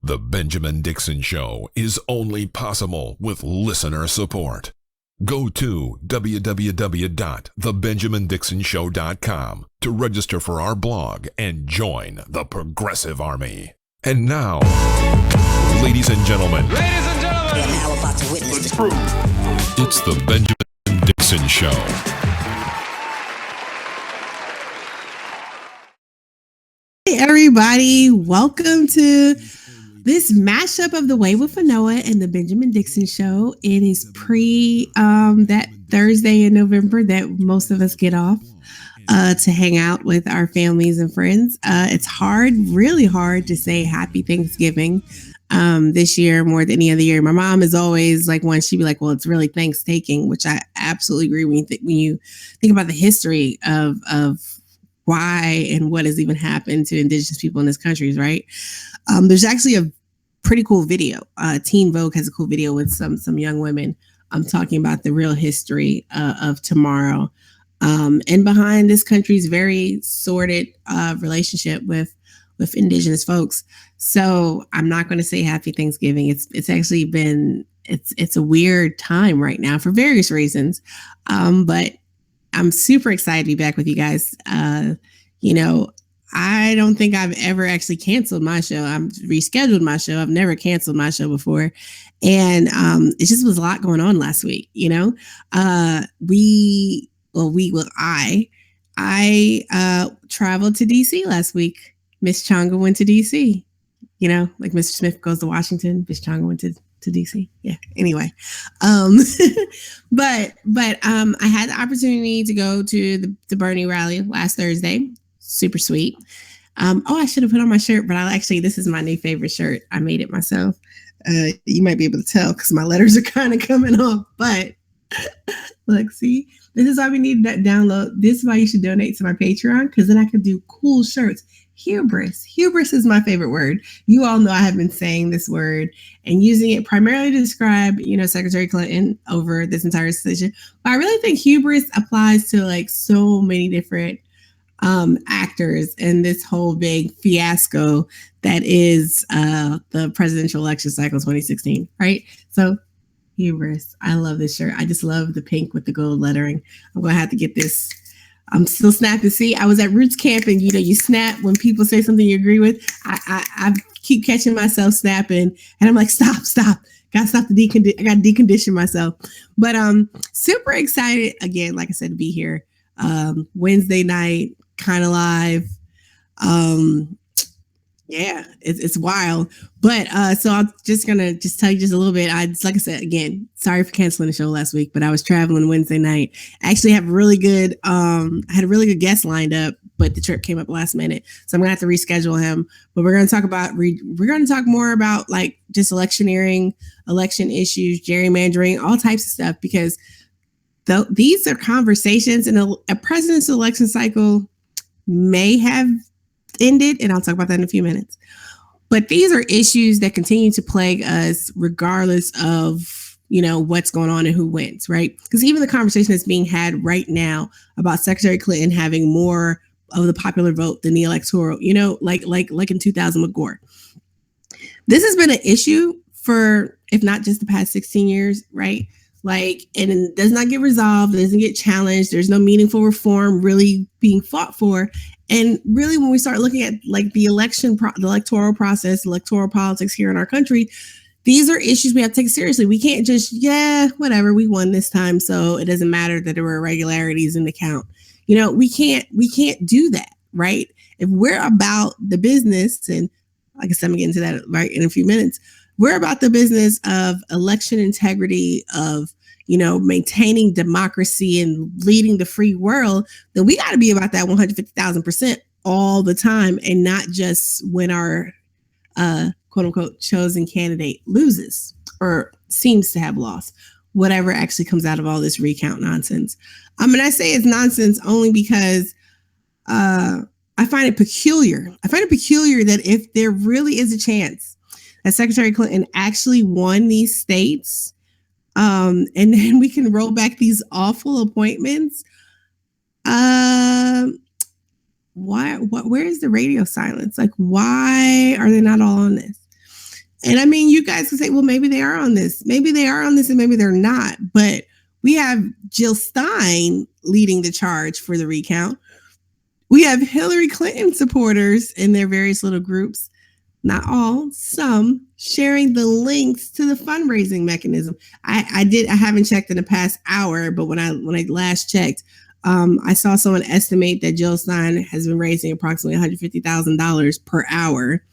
The Benjamin Dixon Show is only possible with listener support. Go to www.thebenjamindixonshow.com to register for our blog and join the Progressive Army. And now, ladies and gentlemen, you're now about to witness the truth. It's the Benjamin Dixon Show. Hey everybody, welcome to this mashup of The Way with Anoa and the Benjamin Dixon Show. It is pre that Thursday in November that most of us get off to hang out with our families and friends. It's hard, really hard to say Happy Thanksgiving this year more than any other year. My mom is always like one, she'd be like, well, it's really Thanksgiving, which I absolutely agree when you think about the history of why and what has even happened to Indigenous people in this country, right? There's actually a pretty cool video. Teen Vogue has a cool video with some young women talking about the real history of tomorrow and behind this country's very sordid relationship with Indigenous folks. So I'm not going to say Happy Thanksgiving. It's actually been it's a weird time right now for various reasons, but I'm super excited to be back with you guys. I don't think I've ever actually canceled my show. I've rescheduled my show. I've never canceled my show before. And it just was a lot going on last week, I traveled to DC last week. Miss Changa went to DC, like Mr. Smith goes to Washington, Miss Changa went to DC. Yeah. Anyway. But I had the opportunity to go to the Bernie rally last Thursday. Super sweet. I should have put on my shirt, but this is my new favorite shirt. I made it myself. You might be able to tell because my letters are kind of coming off, but look, see, this is why we need that download. This is why you should donate to my Patreon, because then I can do cool shirts. Hubris is my favorite word. You all know I have been saying this word and using it primarily to describe, Secretary Clinton over this entire decision. But I really think hubris applies to like so many different actors in this whole big fiasco that is the presidential election cycle 2016, right? So hubris. I love this shirt. I just love the pink with the gold lettering. I'm going to have to get this. I'm still snapping. See, I was at Roots Camp and, you snap when people say something you agree with. I keep catching myself snapping and I'm like, stop. Got to stop I got to decondition myself. But super excited again, like I said, to be here. Wednesday night, kind of live. Yeah, it's wild. But so I'm just gonna tell you just a little bit. Like I said, again, sorry for canceling the show last week, but I was traveling Wednesday night. Actually have really good I had a really good guest lined up, but the trip came up last minute. So I'm gonna have to reschedule him. But we're gonna talk more about like just electioneering, election issues, gerrymandering, all types of stuff, because these are conversations, and a president's election cycle may have ended, and I'll talk about that in a few minutes. But these are issues that continue to plague us regardless of, what's going on and who wins, right? Because even the conversation that's being had right now about Secretary Clinton having more of the popular vote than the electoral, like in 2000 with Gore. This has been an issue for, if not just the past 16 years, right? And it does not get resolved. It doesn't get challenged. There's no meaningful reform really being fought for. And really, when we start looking at like the electoral process, electoral politics here in our country, these are issues we have to take seriously. We can't just, whatever, we won this time, so it doesn't matter that there were irregularities in the count. We can't do that, right? If we're about the business, and like I said, I'm gonna get into that right in a few minutes. We're about the business of election integrity, of, maintaining democracy and leading the free world, then we got to be about that 150,000% all the time, and not just when our quote unquote chosen candidate loses or seems to have lost, whatever actually comes out of all this recount nonsense. I say it's nonsense only because I find it peculiar. I find it peculiar that if there really is a chance that Secretary Clinton actually won these states, and then we can roll back these awful appointments. Where is the radio silence? Like, why are they not all on this? And I mean, you guys can say, well, maybe they are on this. Maybe they are on this and maybe they're not. But we have Jill Stein leading the charge for the recount. We have Hillary Clinton supporters in their various little groups, not all, some, sharing the links to the fundraising mechanism. I haven't checked in the past hour, but when I last checked, I saw someone estimate that Jill Stein has been raising approximately $150,000 per hour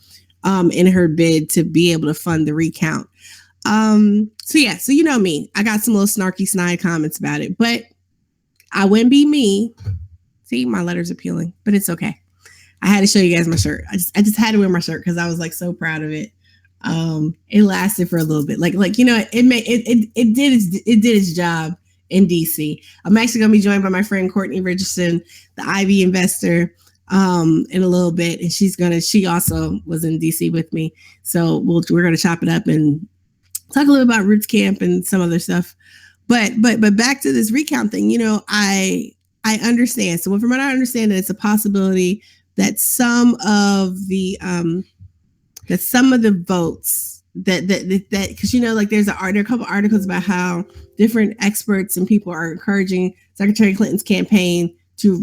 in her bid to be able to fund the recount. So you know me, I got some little snarky snide comments about it, but I wouldn't be me. See, my letter's appealing, but it's okay. I had to show you guys my shirt. I just had to wear my shirt because I was like so proud of it. It lasted for a little bit. Like it did its job in DC. I'm actually gonna be joined by my friend Courtney Richardson, the Ivy investor, in a little bit, and she also was in DC with me. So we're gonna chop it up and talk a little about Roots Camp and some other stuff. But back to this recount thing, I understand. So from what I understand, that it's a possibility that some of the votes that because there are a couple articles about how different experts and people are encouraging Secretary Clinton's campaign to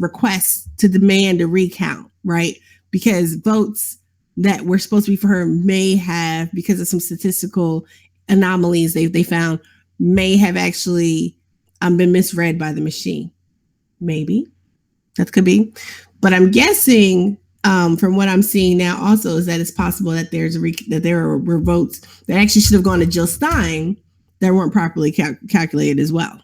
demand a recount, right? Because votes that were supposed to be for her may have, because of some statistical anomalies they found, may have actually been misread by the machine. Maybe that could be, but I'm guessing from what I'm seeing now also is that it's possible that there were votes that actually should have gone to Jill Stein that weren't properly calculated as well.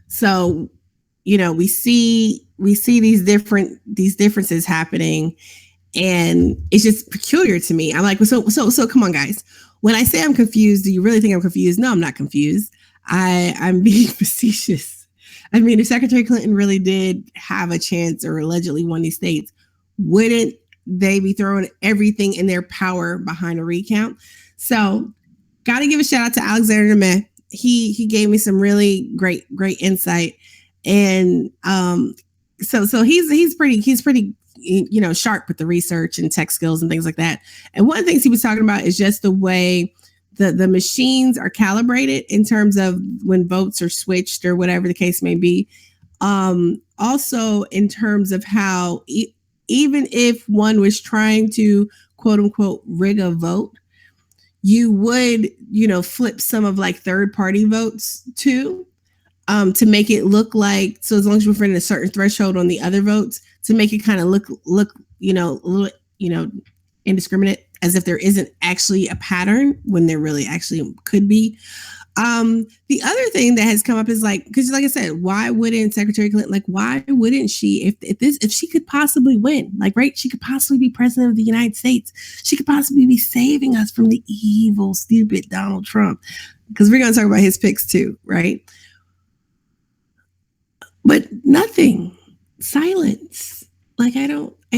So we see these differences happening, and it's just peculiar to me. I'm like, so come on, guys. When I say I'm confused, do you really think I'm confused? No, I'm not confused. I'm being facetious. I mean, if Secretary Clinton really did have a chance or allegedly won these states, wouldn't they be throwing everything in their power behind a recount? So, got to give a shout out to Alexander Demeh. He gave me some really great insight, and so he's pretty sharp with the research and tech skills and things like that. And one of the things he was talking about is just the way the machines are calibrated in terms of when votes are switched or whatever the case may be. Also in terms of how even if one was trying to quote unquote rig a vote, you would, flip some of like third party votes too, to make it look like, so as long as you're within a certain threshold on the other votes, to make it kind of look, a little, indiscriminate, as if there isn't actually a pattern when there really actually could be. The other thing that has come up is because like I said, why wouldn't Secretary Clinton, why wouldn't she, if she could possibly win, right? She could possibly be president of the United States. She could possibly be saving us from the evil, stupid Donald Trump, because we're going to talk about his picks too, right? But nothing, silence. I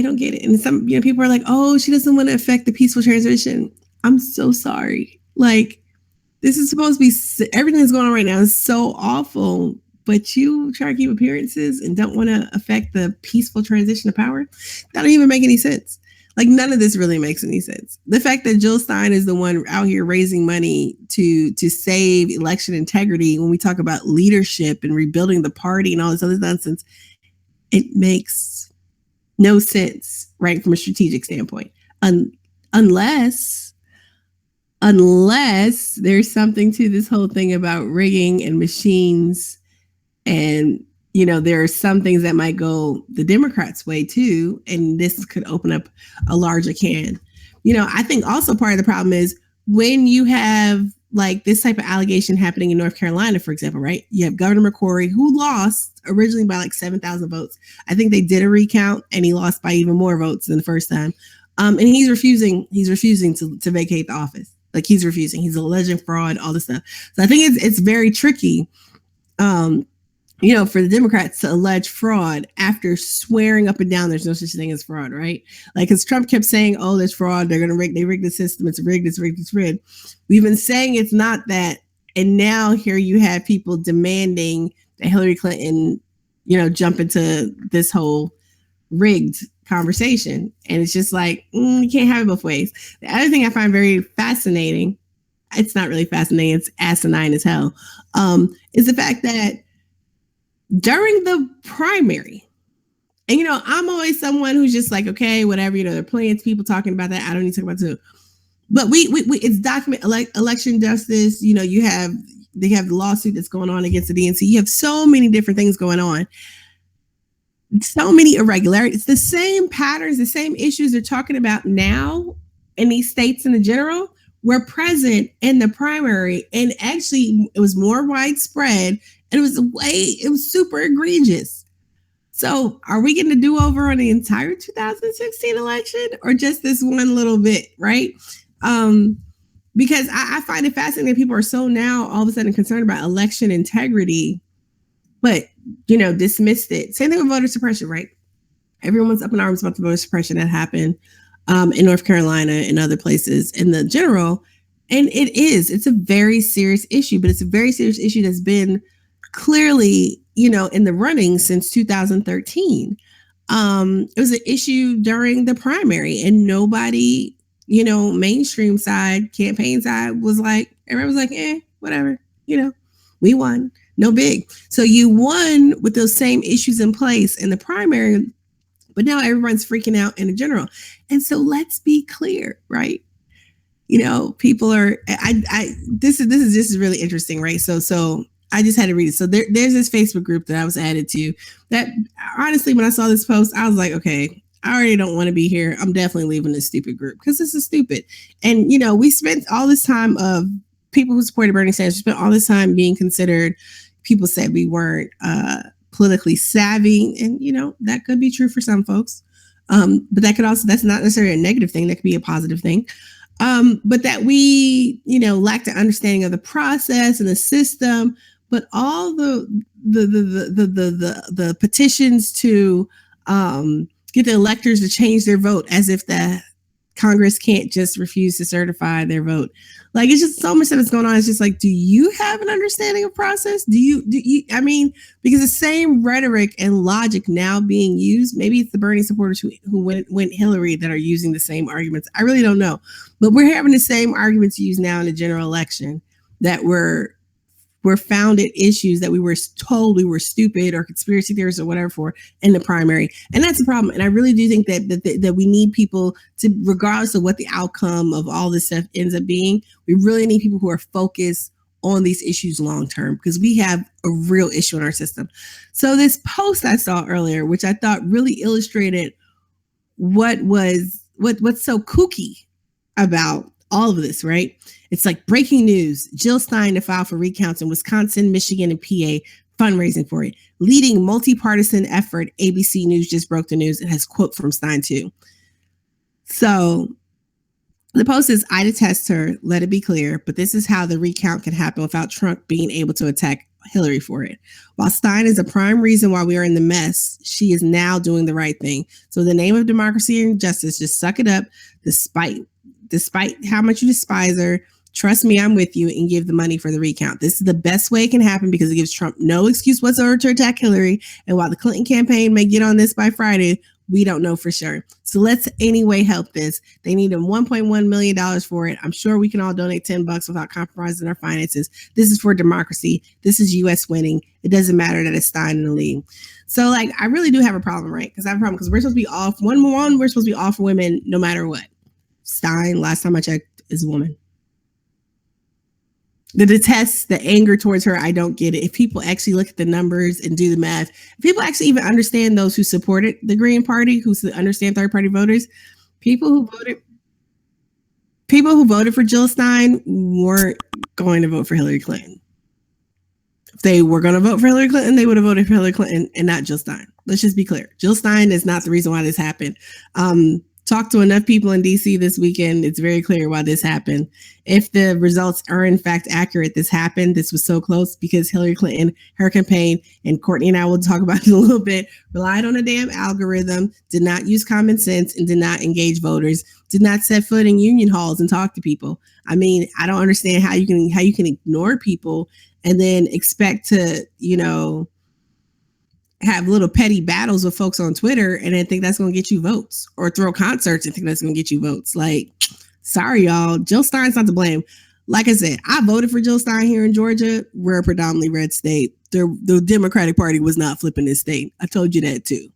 don't get it. And some, people are like, oh, she doesn't want to affect the peaceful transition. I'm so sorry. This is supposed to be, everything that's going on right now is so awful, but you try to keep appearances and don't want to affect the peaceful transition of power. That don't even make any sense. None of this really makes any sense. The fact that Jill Stein is the one out here raising money to save election integrity when we talk about leadership and rebuilding the party and all this other nonsense, it makes no sense, right, from a strategic standpoint. Unless there's something to this whole thing about rigging and machines, and there are some things that might go the Democrats' way too, and this could open up a larger can. I think also part of the problem is when you have this type of allegation happening in North Carolina, for example, right? You have Governor McCrory, who lost originally by 7,000 votes. I think they did a recount and he lost by even more votes than the first time. And he's refusing to vacate the office. He's refusing. He's alleging fraud, all this stuff. So I think it's very tricky, for the Democrats to allege fraud after swearing up and down there's no such thing as fraud, right? Because Trump kept saying, oh, there's fraud. They rigged the system. It's rigged. We've been saying it's not that. And now here you have people demanding that Hillary Clinton, jump into this whole rigged conversation. And it's just like, you can't have it both ways. The other thing I find very fascinating, it's not really fascinating, it's asinine as hell, is the fact that during the primary, and I'm always someone who's just like, okay, whatever, there are plenty of people talking about that. I don't need to talk about it too. But we it's document election justice. They have the lawsuit that's going on against the DNC. You have so many different things going on. So many irregularities. It's the same patterns, the same issues they're talking about now in these states in the general were present in the primary. And actually, it was more widespread. And it was super egregious. So are we getting a do-over on the entire 2016 election or just this one little bit, right? Because I find it fascinating that people are so now all of a sudden concerned about election integrity, but, dismissed it. Same thing with voter suppression, right? Everyone's up in arms about the voter suppression that happened in North Carolina and other places in the general. And it's a very serious issue, but it's a very serious issue that's been clearly, in the running since 2013. It was an issue during the primary and nobody, mainstream side, campaign side was like, everyone was like, whatever, we won. No big. So you won with those same issues in place in the primary, but now everyone's freaking out in the general. And so let's be clear, right? People are, this is really interesting, right? So I just had to read it. So there's this Facebook group that I was added to that honestly, when I saw this post, I was like, okay, I already don't want to be here. I'm definitely leaving this stupid group because this is stupid. And, we spent all this time of people who supported Bernie Sanders, spent all this time being considered, people said we weren't politically savvy. And, that could be true for some folks. But that's not necessarily a negative thing. That could be a positive thing. But that we, lacked an understanding of the process and the system, but all the petitions to get the electors to change their vote as if the Congress can't just refuse to certify their vote. Like, it's just so much stuff that's going on. It's just like, do you have an understanding of process? Do you, because the same rhetoric and logic now being used, maybe it's the Bernie supporters who went Hillary that are using the same arguments. I really don't know, but we're having the same arguments used now in the general election that were founded issues that we were told we were stupid or conspiracy theorists or whatever for in the primary. And that's the problem. And I really do think that we need people to, regardless of what the outcome of all this stuff ends up being, we really need people who are focused on these issues long term, because we have a real issue in our system. So this post I saw earlier, which I thought really illustrated what's so kooky about all of this, right? It's like breaking news. Jill Stein to file for recounts in Wisconsin, Michigan, and PA, fundraising for it. Leading multi-partisan effort. ABC News just broke the news. It has quote from Stein too. So the post is, I detest her. Let it be clear. But this is how the recount can happen without Trump being able to attack Hillary for it. While Stein is a prime reason why we are in the mess, she is now doing the right thing. So in the name of democracy and justice, just suck it up despite how much you despise her. Trust me, I'm with you, and give the money for the recount. This is the best way it can happen because it gives Trump no excuse whatsoever to attack Hillary. And while the Clinton campaign may get on this by Friday, we don't know for sure. So let's anyway help this. They need $1.1 million for it. I'm sure we can all donate $10 without compromising our finances. This is for democracy. This is U.S. winning. It doesn't matter that it's Stein in the lead. So I really do have a problem, right? Because I have a problem because we're supposed to be all for we're supposed to be all for women no matter what. Stein, last time I checked, is a woman. The detest, the anger towards her, I don't get it. If people actually look at the numbers and do the math, if people actually even understand those who supported the Green Party, who understand third party voters, people who voted for Jill Stein weren't going to vote for Hillary Clinton. If they were going to vote for Hillary Clinton, they would have voted for Hillary Clinton and not Jill Stein. Let's just be clear. Jill Stein is not the reason why this happened. Talked to enough people in DC this weekend. It's very clear why this happened. If the results are in fact accurate, this happened. This was so close because Hillary Clinton, her campaign, and Courtney and I will talk about it in a little bit, relied on a damn algorithm, did not use common sense, and did not engage voters, did not set foot in union halls and talk to people. I mean, I don't understand how you can ignore people and then expect to, have little petty battles with folks on Twitter and then think that's going to get you votes, or throw concerts and think that's going to get you votes. Like, sorry, y'all. Jill Stein's not to blame. Like I said, I voted for Jill Stein here in Georgia. We're a predominantly red state. The Democratic Party was not flipping this state. I told you that too.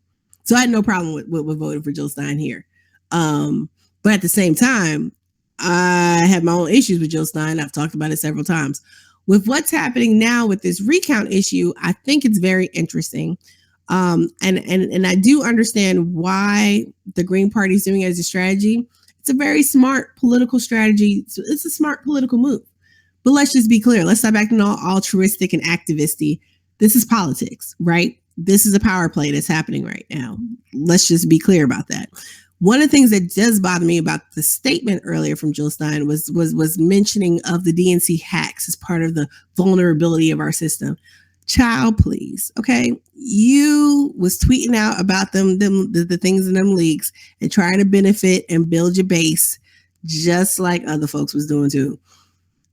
So I had no problem with voting for Jill Stein here. But at the same time, I have my own issues with Jill Stein. I've talked about it several times. With what's happening now with this recount issue, I think it's very interesting. And I do understand why the Green Party is doing it as a strategy. It's a very smart political strategy. It's a smart political move. But let's just be clear. Let's stop acting all altruistic and activisty. This is politics, right? This is a power play that's happening right now. Let's just be clear about that. One of the things that does bother me about the statement earlier from Jill Stein was mentioning of the DNC hacks as part of the vulnerability of our system. Child, please. Okay. You was tweeting out about the things in them leaks and trying to benefit and build your base just like other folks was doing too.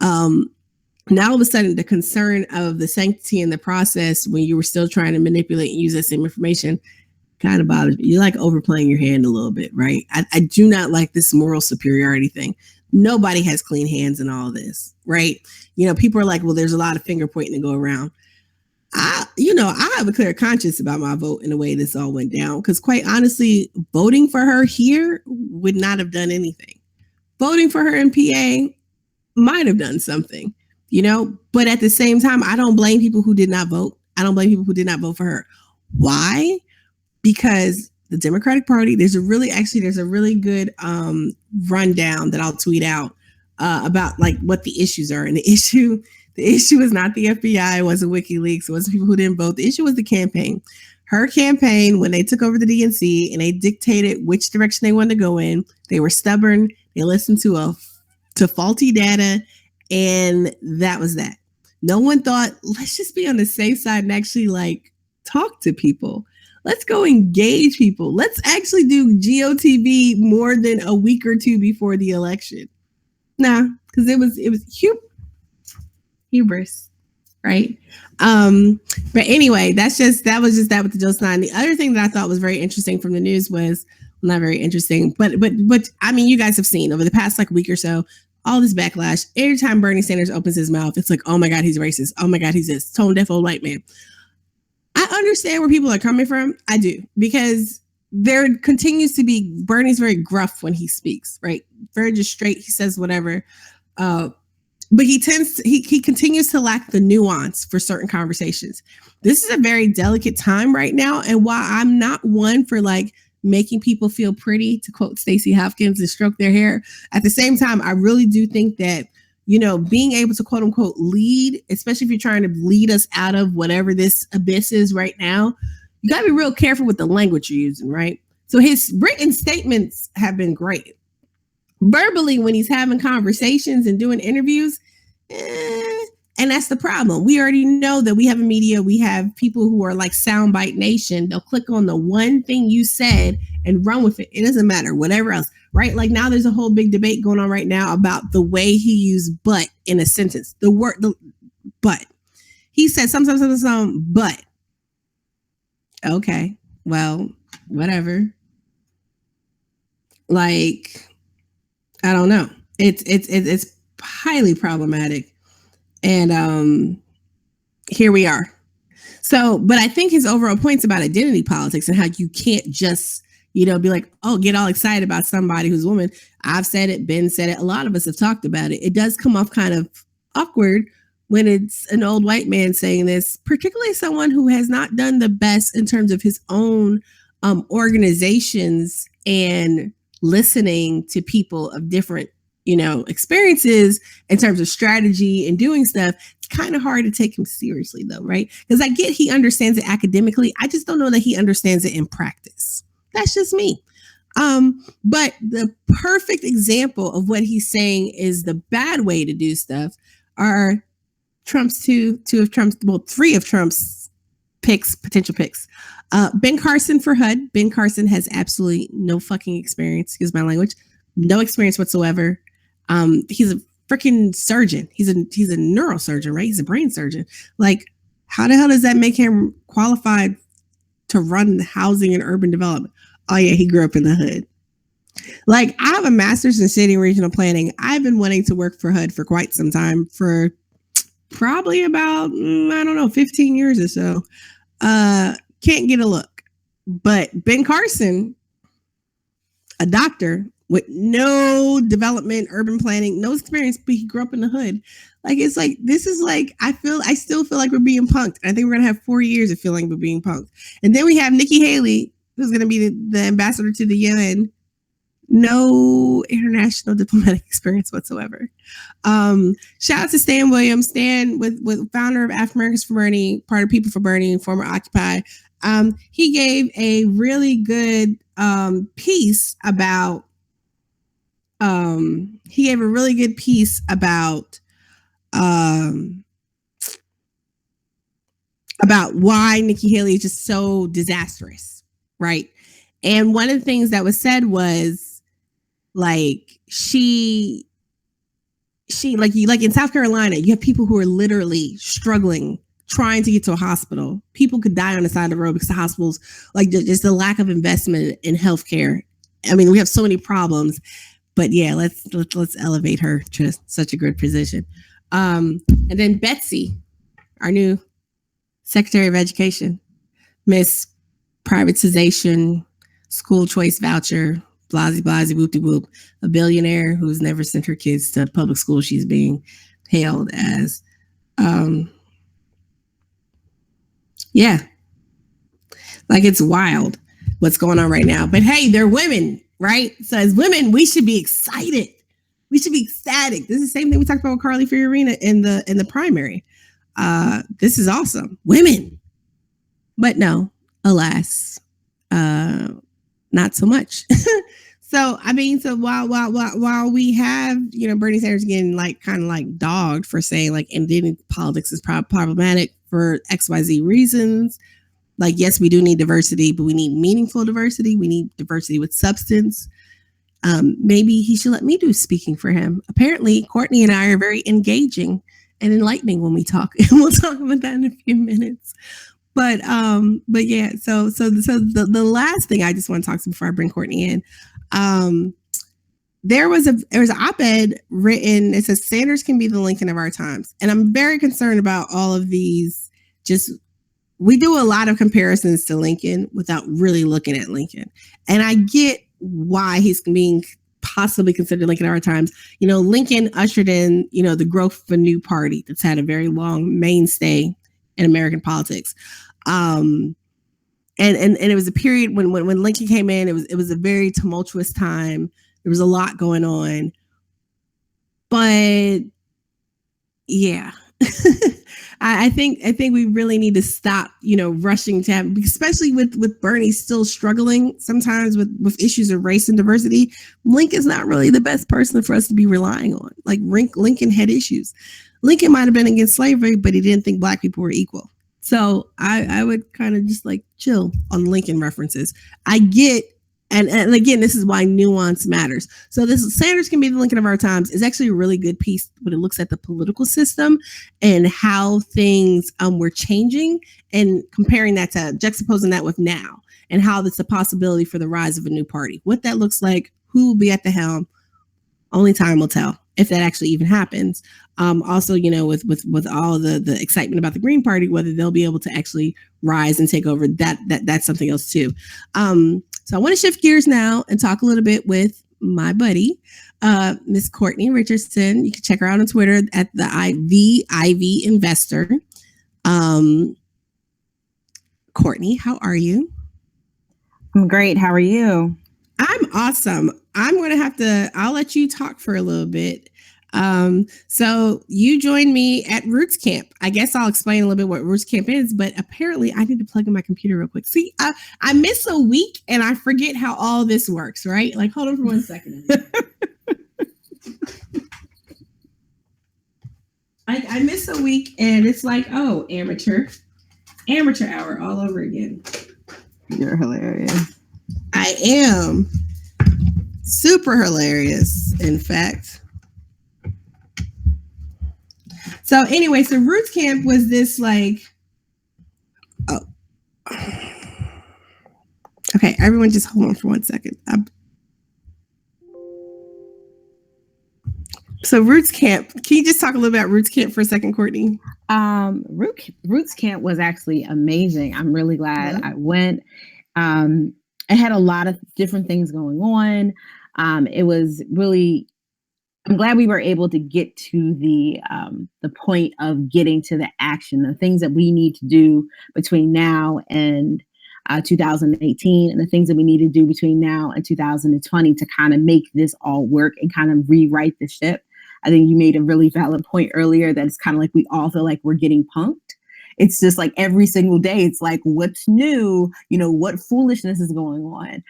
Now all of a sudden the concern of the sanctity in the process when you were still trying to manipulate and use that same information kind of bothers me. You're like overplaying your hand a little bit, right? I do not like this moral superiority thing. Nobody has clean hands in all this, right? You know, people are like, well, there's a lot of finger pointing to go around. I have a clear conscience about my vote in the way this all went down, because quite honestly, voting for her here would not have done anything. Voting for her in PA might have done something, but at the same time, I don't blame people who did not vote. I don't blame people who did not vote for her. Why? Because the Democratic Party, there's a really good rundown that I'll tweet out about like what the issues are. And the issue is not the FBI, it wasn't WikiLeaks, it wasn't people who didn't vote. The issue was the campaign. Her campaign, when they took over the DNC and they dictated which direction they wanted to go in, they were stubborn. They listened to faulty data, and that was that. No one thought, let's just be on the safe side and actually like talk to people. Let's go engage people. Let's actually do GOTV more than a week or two before the election. Nah, because it was hubris, right? But anyway, that was just that with the Jill Stein. The other thing that I thought was very interesting from the news was, well, not very interesting, but I mean, you guys have seen over the past like week or so, all this backlash. Every time Bernie Sanders opens his mouth, it's like, oh my God, he's racist. Oh my God, he's this tone deaf old white man. I understand where people are coming from. I do, because there continues to be, Bernie's very gruff when he speaks, right? Very just straight. He says whatever. But he continues to lack the nuance for certain conversations. This is a very delicate time right now. And while I'm not one for like making people feel pretty, to quote Stacey Hopkins, and stroke their hair, at the same time, I really do think that, being able to quote unquote lead, especially if you're trying to lead us out of whatever this abyss is right now, you got to be real careful with the language you're using, right? So his written statements have been great. Verbally, when he's having conversations and doing interviews, and that's the problem. We already know that we have a media, we have people who are like soundbite nation. They'll click on the one thing you said and run with it. It doesn't matter, whatever else, right? Like now there's a whole big debate going on right now about the way he used but in a sentence. The but. He said something, but. Okay, well, whatever. Like, I don't know. It's highly problematic. And here we are. So, but I think his overall points about identity politics and how you can't just, be like, oh, get all excited about somebody who's a woman. I've said it, Ben said it. A lot of us have talked about it. It does come off kind of awkward when it's an old white man saying this, particularly someone who has not done the best in terms of his own organizations and listening to people of different experiences in terms of strategy and doing stuff. It's kind of hard to take him seriously though, right? Because I get he understands it academically. I just don't know that he understands it in practice. That's just me. But the perfect example of what he's saying is the bad way to do stuff are three of Trump's potential picks. Ben Carson for HUD. Ben Carson has absolutely no fucking experience, excuse my language, no experience whatsoever. He's a freaking surgeon. He's a neurosurgeon, right? He's a brain surgeon. Like, how the hell does that make him qualified to run housing and urban development. Oh yeah, he grew up in the hood. Like, I have a master's in city and regional planning. I've been wanting to work for HUD for quite some time, for probably about, I don't know, 15 years or so. Can't get a look. But Ben Carson, a doctor with no development, urban planning, no experience, but he grew up in the hood. Like, it's like, this is like, I still feel like we're being punked. I think we're going to have 4 years of feeling we're being punked. And then we have Nikki Haley, who's going to be the ambassador to the UN. No international diplomatic experience whatsoever. Shout out to Stan Williams, Stan with founder of African Americans for Bernie, part of People for Bernie, former Occupy. He gave a really good piece about why Nikki Haley is just so disastrous, right? And one of the things that was said was, like, she like in South Carolina, you have people who are literally struggling, trying to get to a hospital. People could die on the side of the road because the hospitals, like, just the lack of investment in healthcare. I mean, we have so many problems, but yeah, let's elevate her to such a good position. And then Betsy, our new Secretary of Education, Miss Privatization, School Choice Voucher, blasey whoopty whoop, a billionaire who's never sent her kids to public school. She's being hailed as, yeah, like, it's wild what's going on right now. But hey, they're women, right? So as women, we should be excited. We should be ecstatic. This is the same thing we talked about with Carly Fiorina in the primary. This is awesome, women. But no, alas, not so much. So I mean, so while we have, you know, Bernie Sanders getting like kind of like dogged for saying like Indian politics is problematic for XYZ reasons. Like, yes, we do need diversity, but we need meaningful diversity. We need diversity with substance. Maybe he should let me do speaking for him. Apparently, Courtney and I are very engaging and enlightening when we talk, and we'll talk about that in a few minutes. But yeah, so the last thing I just want to talk to before I bring Courtney in, there was an op-ed written. It says Sanders can be the Lincoln of our times, and I'm very concerned about all of these. We do a lot of comparisons to Lincoln without really looking at Lincoln, and I get why he's being possibly considered Lincoln of our times. You know, Lincoln ushered in, you know, the growth of a new party that's had a very long mainstay in American politics. And it was a period when Lincoln came in, it was a very tumultuous time. There was a lot going on, but yeah, I think we really need to stop, you know, rushing to have, especially with Bernie still struggling sometimes with issues of race and diversity. Lincoln's not really the best person for us to be relying on. Like, Lincoln had issues. Lincoln might have been against slavery, but he didn't think Black people were equal. So I would kind of just like chill on Lincoln references. I get, and again, this is why nuance matters. So this Sanders can be the Lincoln of our times is actually a really good piece when it looks at the political system and how things were changing, and comparing that to juxtaposing that with now, and how that's a possibility for the rise of a new party. What that looks like, who will be at the helm, only time will tell if that actually even happens. Also, you know, with all the excitement about the Green Party, whether they'll be able to actually rise and take over, that's something else too. So I want to shift gears now and talk a little bit with my buddy, Miss Courtney Richardson. You can check her out on Twitter at the Ivy Investor. Courtney, how are you? I'm great. How are you? I'm awesome. I'll let you talk for a little bit. So you joined me at Roots Camp. I guess I'll explain a little bit what Roots Camp is, but apparently I need to plug in my computer real quick. See, I miss a week and I forget how all this works, right? Like, hold on for 1 second. I miss a week and it's like, oh, amateur hour all over again. You're hilarious. I am super hilarious, in fact. So anyway, so Roots Camp was this like, Okay, everyone just hold on for 1 second. So Roots Camp, can you just talk a little about Roots Camp for a second, Courtney? Roots Camp was actually amazing. I'm really glad I went. I had a lot of different things going on. It was really, I'm glad we were able to get to the point of getting to the action, the things that we need to do between now and 2018, and the things that we need to do between now and 2020 to kind of make this all work and kind of rewrite the ship. I think you made a really valid point earlier that it's kind of like we all feel like we're getting punked. It's just like every single day, it's like, what's new? What foolishness is going on?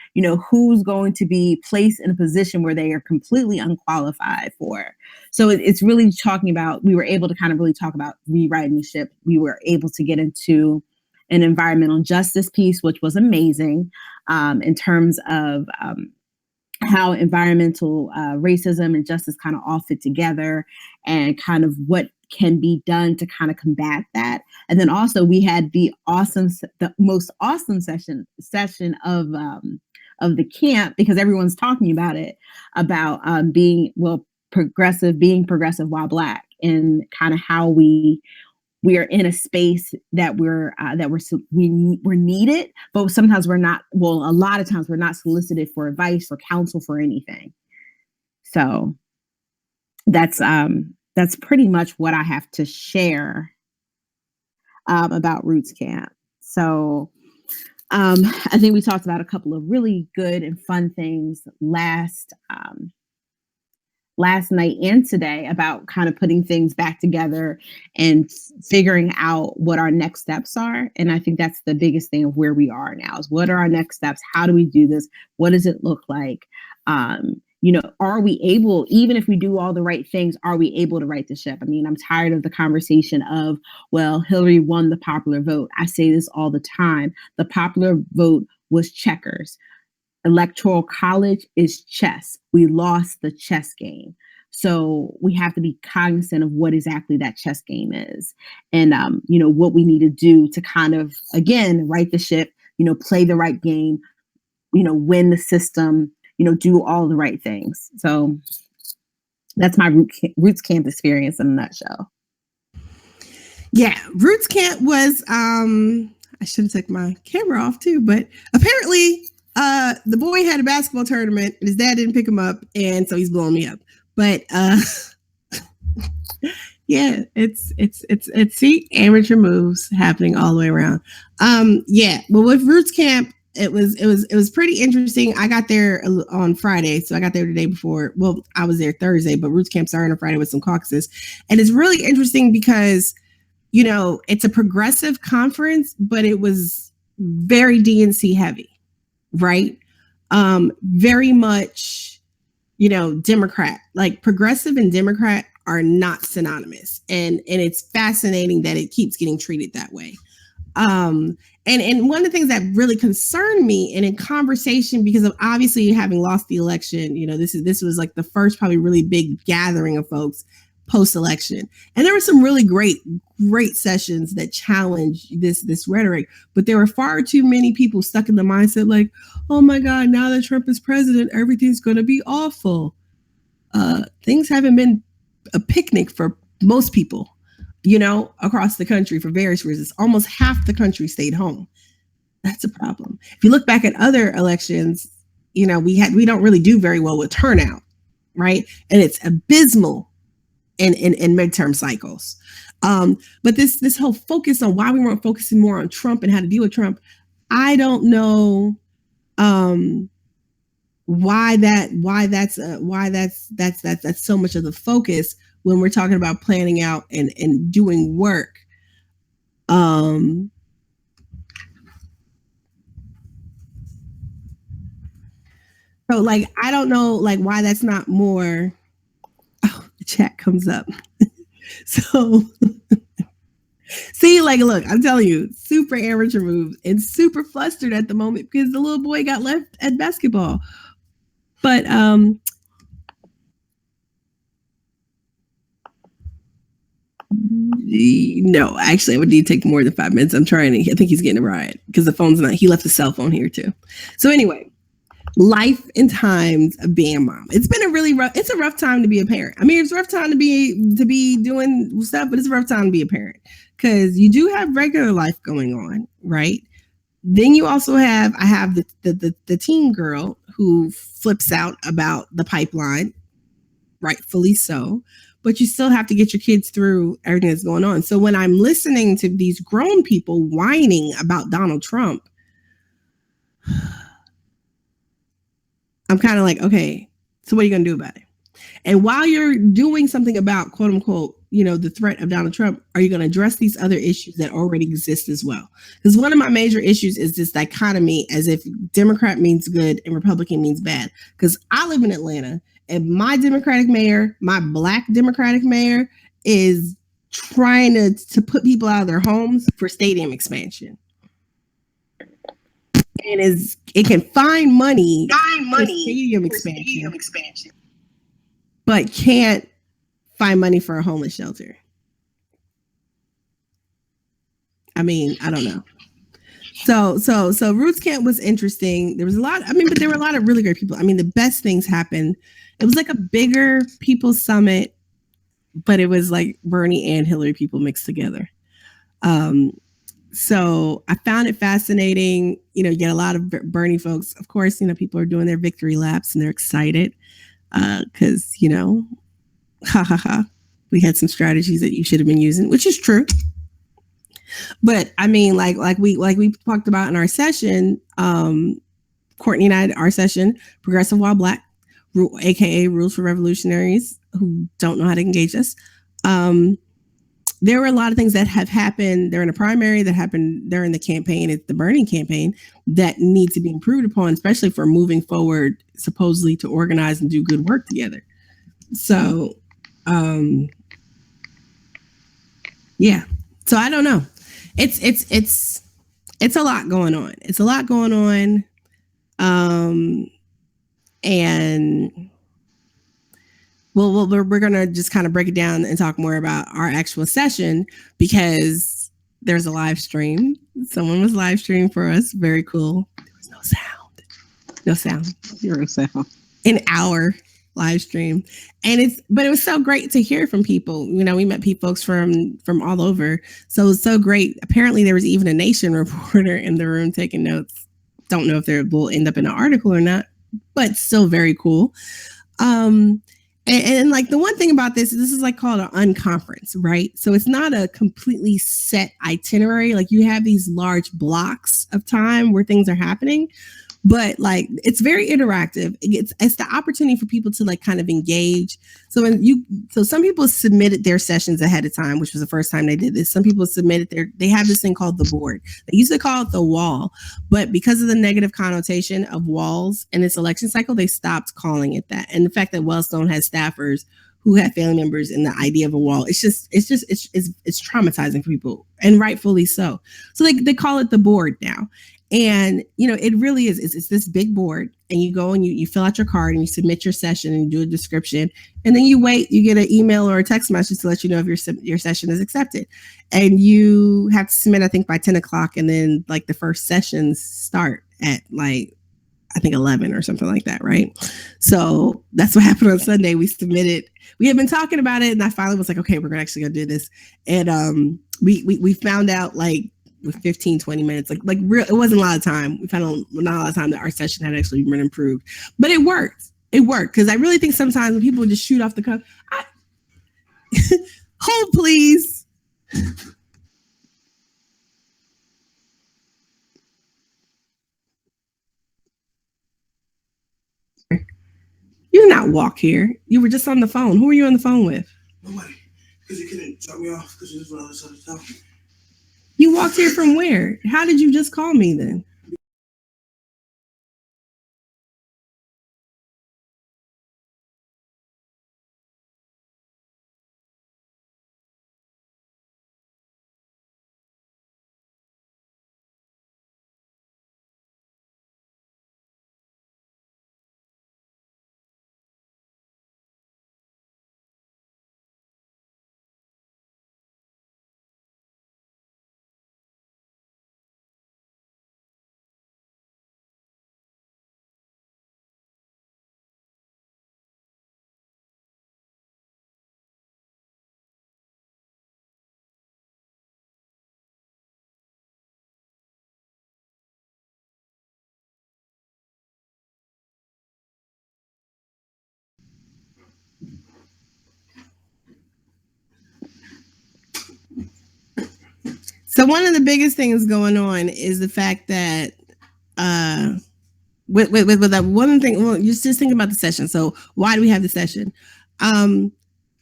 Who's going to be placed in a position where they are completely unqualified for? So it's really talking about, we were able to kind of really talk about rewriting the ship. We were able to get into an environmental justice piece, which was amazing in terms of how environmental racism and justice kind of all fit together and kind of what can be done to kind of combat that. And then also we had the most awesome session of the camp, because everyone's talking about it, about being progressive while Black, and kind of how we are in a space that we're needed, but sometimes we're not. Well, a lot of times we're not solicited for advice, for counsel, for anything. So that's pretty much what I have to share about Roots Camp. So I think we talked about a couple of really good and fun things last night and today about kind of putting things back together and figuring out what our next steps are. And I think that's the biggest thing of where we are now, is what are our next steps? How do we do this? What does it look like? Are we able, even if we do all the right things, are we able to right the ship? I mean, I'm tired of the conversation of, well, Hillary won the popular vote. I say this all the time. The popular vote was checkers. Electoral college is chess. We lost the chess game. So we have to be cognizant of what exactly that chess game is, and what we need to do to kind of, again, right the ship, play the right game, win the system, do all the right things. So that's my Roots Camp experience in a nutshell. Yeah, Roots Camp was, I should have took my camera off too, but apparently the boy had a basketball tournament and his dad didn't pick him up, and so he's blowing me up. But yeah, it's see, amateur moves happening all the way around. Yeah, but with Roots Camp, it was pretty interesting. I got there on Friday, so I got there the day before. Well, I was there Thursday, but Roots Camp started on Friday with some caucuses, and it's really interesting because it's a progressive conference, but it was very DNC heavy, right? Very much, Democrat. Like, progressive and Democrat are not synonymous, and it's fascinating that it keeps getting treated that way. And one of the things that really concerned me, and in conversation, because of obviously having lost the election, this was like the first probably really big gathering of folks post-election, and there were some really great sessions that challenged this rhetoric, but there were far too many people stuck in the mindset like, oh my God, now that Trump is president, everything's going to be awful. Things haven't been a picnic for most people, across the country for various reasons. Almost half the country stayed home. That's a problem. If you look back at other elections, we don't really do very well with turnout, right? And it's abysmal in midterm cycles. But this whole focus on why we weren't focusing more on Trump and how to deal with Trump, I don't know why that's so much of the focus when we're talking about planning out and doing work. So like, I don't know like why that's not more. Oh, the chat comes up. So see, like, look, I'm telling you, super amateur move and super flustered at the moment because the little boy got left at basketball. But No, actually, I would need to take more than 5 minutes. I think he's getting a ride because the phone's not. He left his cell phone here too. So anyway, life and times of being a mom. It's been it's a rough time to be a parent. I mean, it's a rough time to be doing stuff, but it's a rough time to be a parent because you do have regular life going on, right? Then you also I have the teen girl who flips out about the pipeline, rightfully so, but you still have to get your kids through everything that's going on. So when I'm listening to these grown people whining about Donald Trump, I'm kind of like, okay, so what are you going to do about it? And while you're doing something about, quote unquote, the threat of Donald Trump, are you going to address these other issues that already exist as well? Because one of my major issues is this dichotomy as if Democrat means good and Republican means bad. Because I live in Atlanta and my Democratic mayor, my Black Democratic mayor, is trying to put people out of their homes for stadium expansion. And it can find money for stadium expansion, but can't find money for a homeless shelter. I mean, I don't know. So Roots Camp was interesting. There was but there were a lot of really great people. I mean, the best things happened. It was like a bigger people's summit, but it was like Bernie and Hillary people mixed together. So I found it fascinating. You get a lot of Bernie folks. Of course, people are doing their victory laps and they're excited because, ha ha ha. We had some strategies that you should have been using, which is true. But I mean, like we talked about in our session, Courtney and I, our session, Progressive While Black, aka Rules for Revolutionaries who don't know how to engage us. There were a lot of things that have happened during the primary that happened during the campaign. It's the Bernie campaign that need to be improved upon, especially for moving forward, supposedly to organize and do good work together. So, yeah. So I don't know. It's a lot going on. It's a lot going on. And we're going to just kind of break it down and talk more about our actual session because there's a live stream. Someone was live streaming for us. Very cool. There was no sound. Zero sound. An hour live stream. But it was so great to hear from people. We met folks from all over. So it was so great. Apparently there was even a Nation reporter in the room taking notes. Don't know if they will end up in an article or not, but still very cool. And like the one thing about this is like called an unconference, right? So it's not a completely set itinerary. Like you have these large blocks of time where things are happening, but like it's very interactive. It's the opportunity for people to like kind of engage. So some people submitted their sessions ahead of time, which was the first time they did this. Some people submitted they have this thing called the board. They used to call it the wall, but because of the negative connotation of walls in this election cycle, they stopped calling it that. And the fact that Wellstone has staffers who have family members and the idea of a wall, it's traumatizing for people, and rightfully so. So they call it the board now. And, it really is, it's this big board and you go and you fill out your card and you submit your session and you do a description. And then you wait, you get an email or a text message to let you know if your session is accepted. And you have to submit, I think by 10 o'clock. And then like the first sessions start at like, I think 11 or something like that. Right. So that's what happened on Sunday. We submitted, we had been talking about it and I finally was like, okay, we're actually going to do this. And we found out like, with 15, 20 minutes, it wasn't a lot of time. We found not a lot of time that our session had actually been improved, but it worked. It worked because I really think sometimes when people just shoot off the cuff, hold please. You did not walk here. You were just on the phone. Who were you on the phone with? Nobody, because you couldn't drop me off because you was on the other side of town. You walked here from where? How did you just call me then? So one of the biggest things going on is the fact that with that one thing, well, just think about the session. So why do we have the session?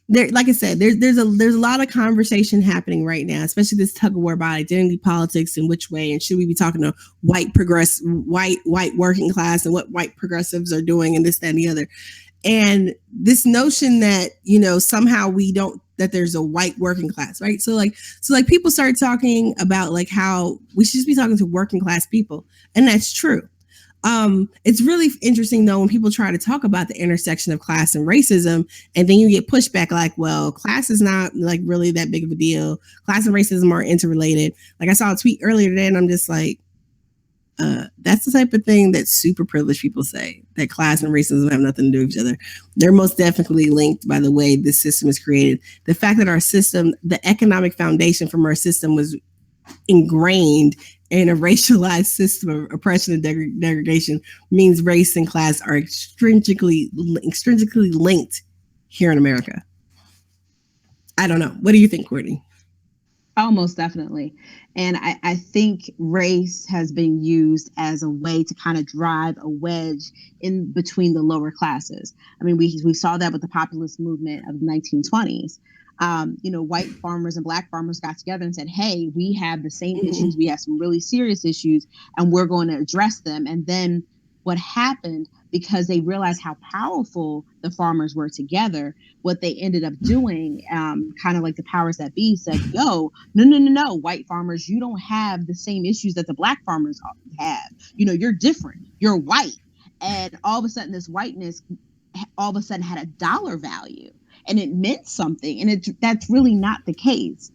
There, like I said, there's a lot of conversation happening right now, especially this tug of war about identity politics and which way, and should we be talking to white working class and what white progressives are doing and this, that, and the other. And this notion that, you know, somehow we don't, that there's a white working class, right? So like people start talking about like how we should just be talking to working class people. And that's true. It's really interesting though, when people try to talk about the intersection of class and racism, and then you get pushback like, well, class is not like really that big of a deal. Class and racism are interrelated. Like I saw a tweet earlier today and I'm just like, that's the type of thing that super privileged people say, that class and racism have nothing to do with each other. They're most definitely linked by the way this system is created. The fact that our system, the economic foundation from our system was ingrained in a racialized system of oppression and degradation means race and class are extrinsically linked here in America. I don't know. What do you think, Courtney? Oh, most definitely. And I think race has been used as a way to kind of drive a wedge in between the lower classes. I mean, we saw that with the populist movement of the 1920s. You know, white farmers and black farmers got together and said, hey, we have the same issues. We have some really serious issues and we're going to address them. And then what happened, because they realized how powerful the farmers were together, what they ended up doing, kind of like the powers that be said, yo, no, white farmers, you don't have the same issues that the black farmers have. You know, you're different. You're white. And all of a sudden, this whiteness all of a sudden had a dollar value and it meant something. And that's really not the case.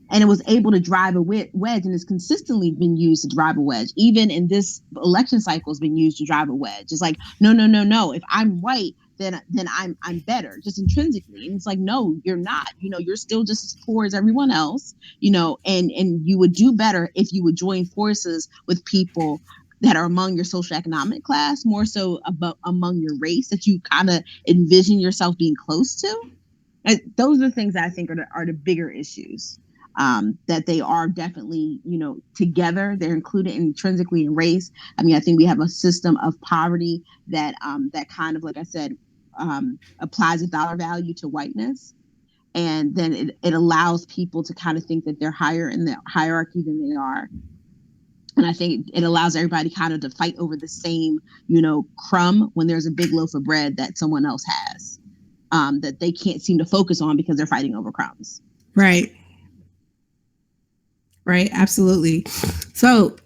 And it was able to drive a wedge, and it's consistently been used to drive a wedge. Even in this election cycle, has been used to drive a wedge. It's like, no. If I'm white, then I'm better, just intrinsically. And it's like, no, you're not. You know, you're still just as poor as everyone else. You know, and you would do better if you would join forces with people that are among your social economic class, more so among your race that you kind of envision yourself being close to. And those are the things that I think are the bigger issues. That they are definitely, you know, together. They're included intrinsically in race. I mean, I think we have a system of poverty that that kind of, like I said, applies a dollar value to whiteness. And then it allows people to kind of think that they're higher in the hierarchy than they are. And I think it allows everybody kind of to fight over the same, you know, crumb when there's a big loaf of bread that someone else has, that they can't seem to focus on because they're fighting over crumbs. Right. Right. Absolutely. So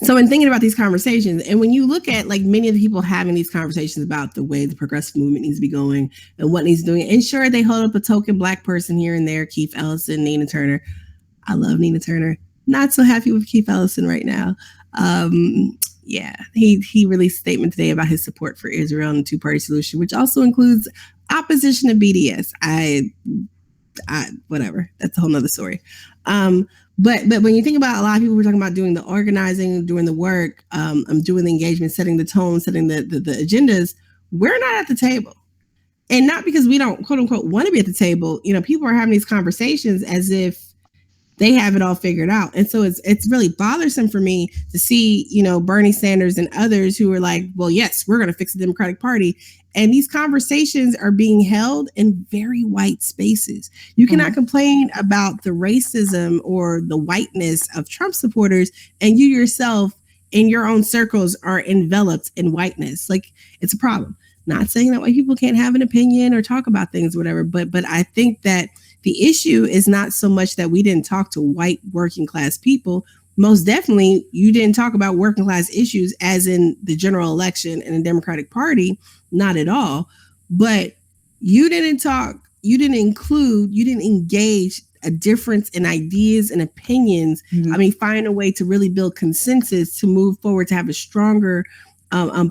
in thinking about these conversations, and when you look at like many of the people having these conversations about the way the progressive movement needs to be going and what needs doing, and sure, they hold up a token black person here and there, Keith Ellison, Nina Turner. I love Nina Turner. Not so happy with Keith Ellison right now. Yeah, he released a statement today about his support for Israel and the two-party solution, which also includes opposition to BDS. I whatever. That's a whole nother story. But when you think about a lot of people who are talking about doing the organizing, doing the work, doing the engagement, setting the tone, setting the agendas, we're not at the table. And not because we don't, quote unquote, want to be at the table. You know, people are having these conversations as if they have it all figured out. And so it's really bothersome for me to see, you know, Bernie Sanders and others who are like, well, yes, we're going to fix the Democratic Party. And these conversations are being held in very white spaces. You cannot complain about the racism or the whiteness of Trump supporters, and you yourself in your own circles are enveloped in whiteness. Like, it's a problem. Not saying that white people can't have an opinion or talk about things, whatever, but I think that the issue is not so much that we didn't talk to white working class people. Most definitely, you didn't talk about working class issues as in the general election and the Democratic Party, not at all. But you didn't talk, you didn't include, you didn't engage a difference in ideas and opinions. I mean, find a way to really build consensus to move forward, to have a stronger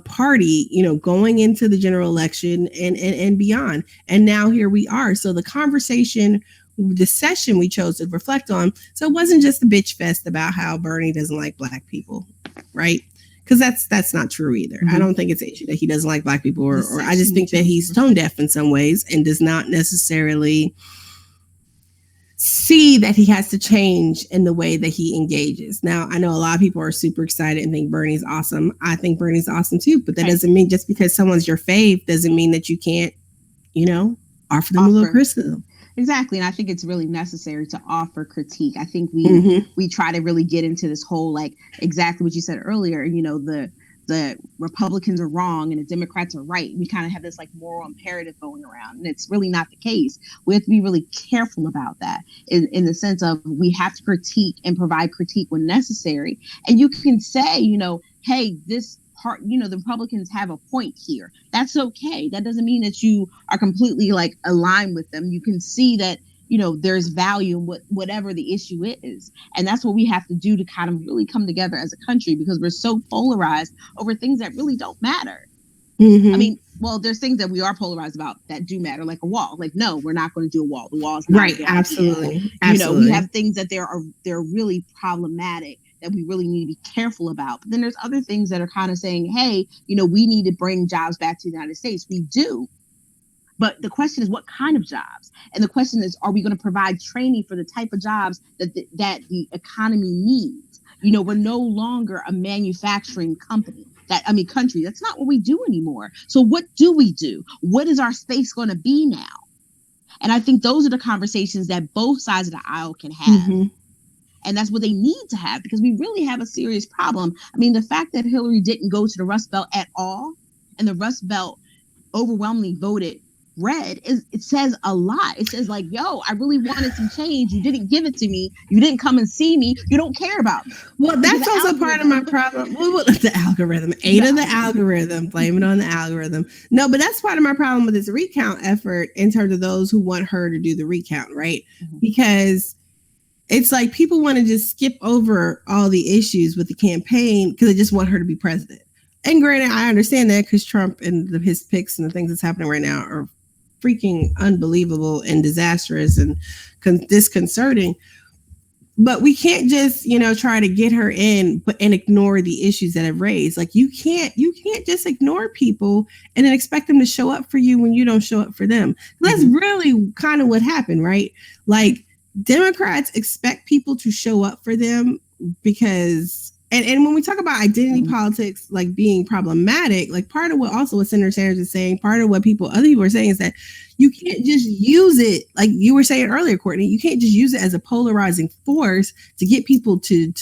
party, you know, going into the general election and beyond. And now here we are. So the conversation, the session we chose to reflect on. So it wasn't just a bitch fest about how Bernie doesn't like black people, right? Because that's not true either. I don't think it's an issue that he doesn't like black people, or I just think that he's tone deaf in some ways and does not necessarily see that he has to change in the way that he engages. Now, I know a lot of people are super excited and think Bernie's awesome. I think Bernie's awesome too, but that doesn't mean just because someone's your fave doesn't mean that you can't, offer them a little criticism. Exactly. And I think it's really necessary to offer critique. I think we try to really get into this whole, like, exactly what you said earlier, the Republicans are wrong and the Democrats are right. We kind of have this like moral imperative going around, and it's really not the case. We have to be really careful about that in the sense of we have to critique and provide critique when necessary. And you can say, hey, this part, the Republicans have a point here. That's okay. That doesn't mean that you are completely like aligned with them. You can see that there's value in whatever the issue is. And that's what we have to do to kind of really come together as a country, because we're so polarized over things that really don't matter. I mean, well, there's things that we are polarized about that do matter, like a wall. Like, no, we're not going to do a wall. The wall is not right. Absolutely. We have things that they're really problematic that we really need to be careful about. But then there's other things that are kind of saying, hey, we need to bring jobs back to the United States. We do. But the question is, what kind of jobs? And the question is, are we going to provide training for the type of jobs that the economy needs? We're no longer a manufacturing country. That's not what we do anymore. So what do we do? What is our space going to be now? And I think those are the conversations that both sides of the aisle can have. And that's what they need to have, because we really have a serious problem. I mean, the fact that Hillary didn't go to the Rust Belt at all, and the Rust Belt overwhelmingly voted red, it says a lot. It says like, yo, I really wanted some change. You didn't give it to me. You didn't come and see me. You don't care about me. Well, that's also part of my problem. The algorithm. The algorithm. Blame it on the algorithm. No, but that's part of my problem with this recount effort in terms of those who want her to do the recount, right? Because it's like people want to just skip over all the issues with the campaign because they just want her to be president. And granted, I understand that because Trump and his picks and the things that's happening right now are freaking unbelievable and disastrous and disconcerting. But we can't just, try to get her in and ignore the issues that have raised. Like you can't just ignore people and then expect them to show up for you when you don't show up for them. That's really kind of what happened, right? Like Democrats expect people to show up for them because and when we talk about identity politics, like being problematic, like part of what Senator Sanders is saying, part of what other people are saying is that you can't just use it, like you were saying earlier, Courtney, you can't just use it as a polarizing force to get people to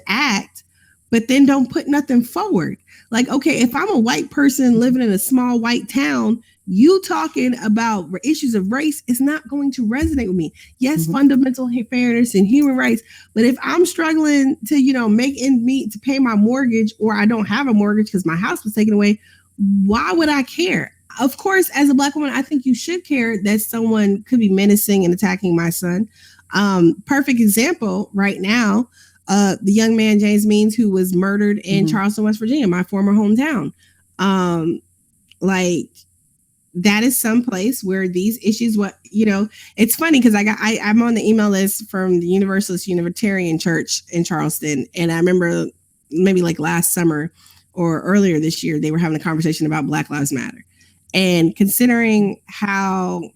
act, but then don't put nothing forward. Like, okay, if I'm a white person living in a small white town, you talking about issues of race is not going to resonate with me. Yes, fundamental fairness and human rights. But if I'm struggling to, make ends meet to pay my mortgage, or I don't have a mortgage because my house was taken away, why would I care? Of course, as a Black woman, I think you should care that someone could be menacing and attacking my son. Perfect example right now, the young man, James Means, who was murdered in Charleston, West Virginia, my former hometown. That is someplace where these issues, it's funny because I'm on the email list from the Universalist Unitarian Church in Charleston. And I remember maybe like last summer or earlier this year, they were having a conversation about Black Lives Matter. And considering how,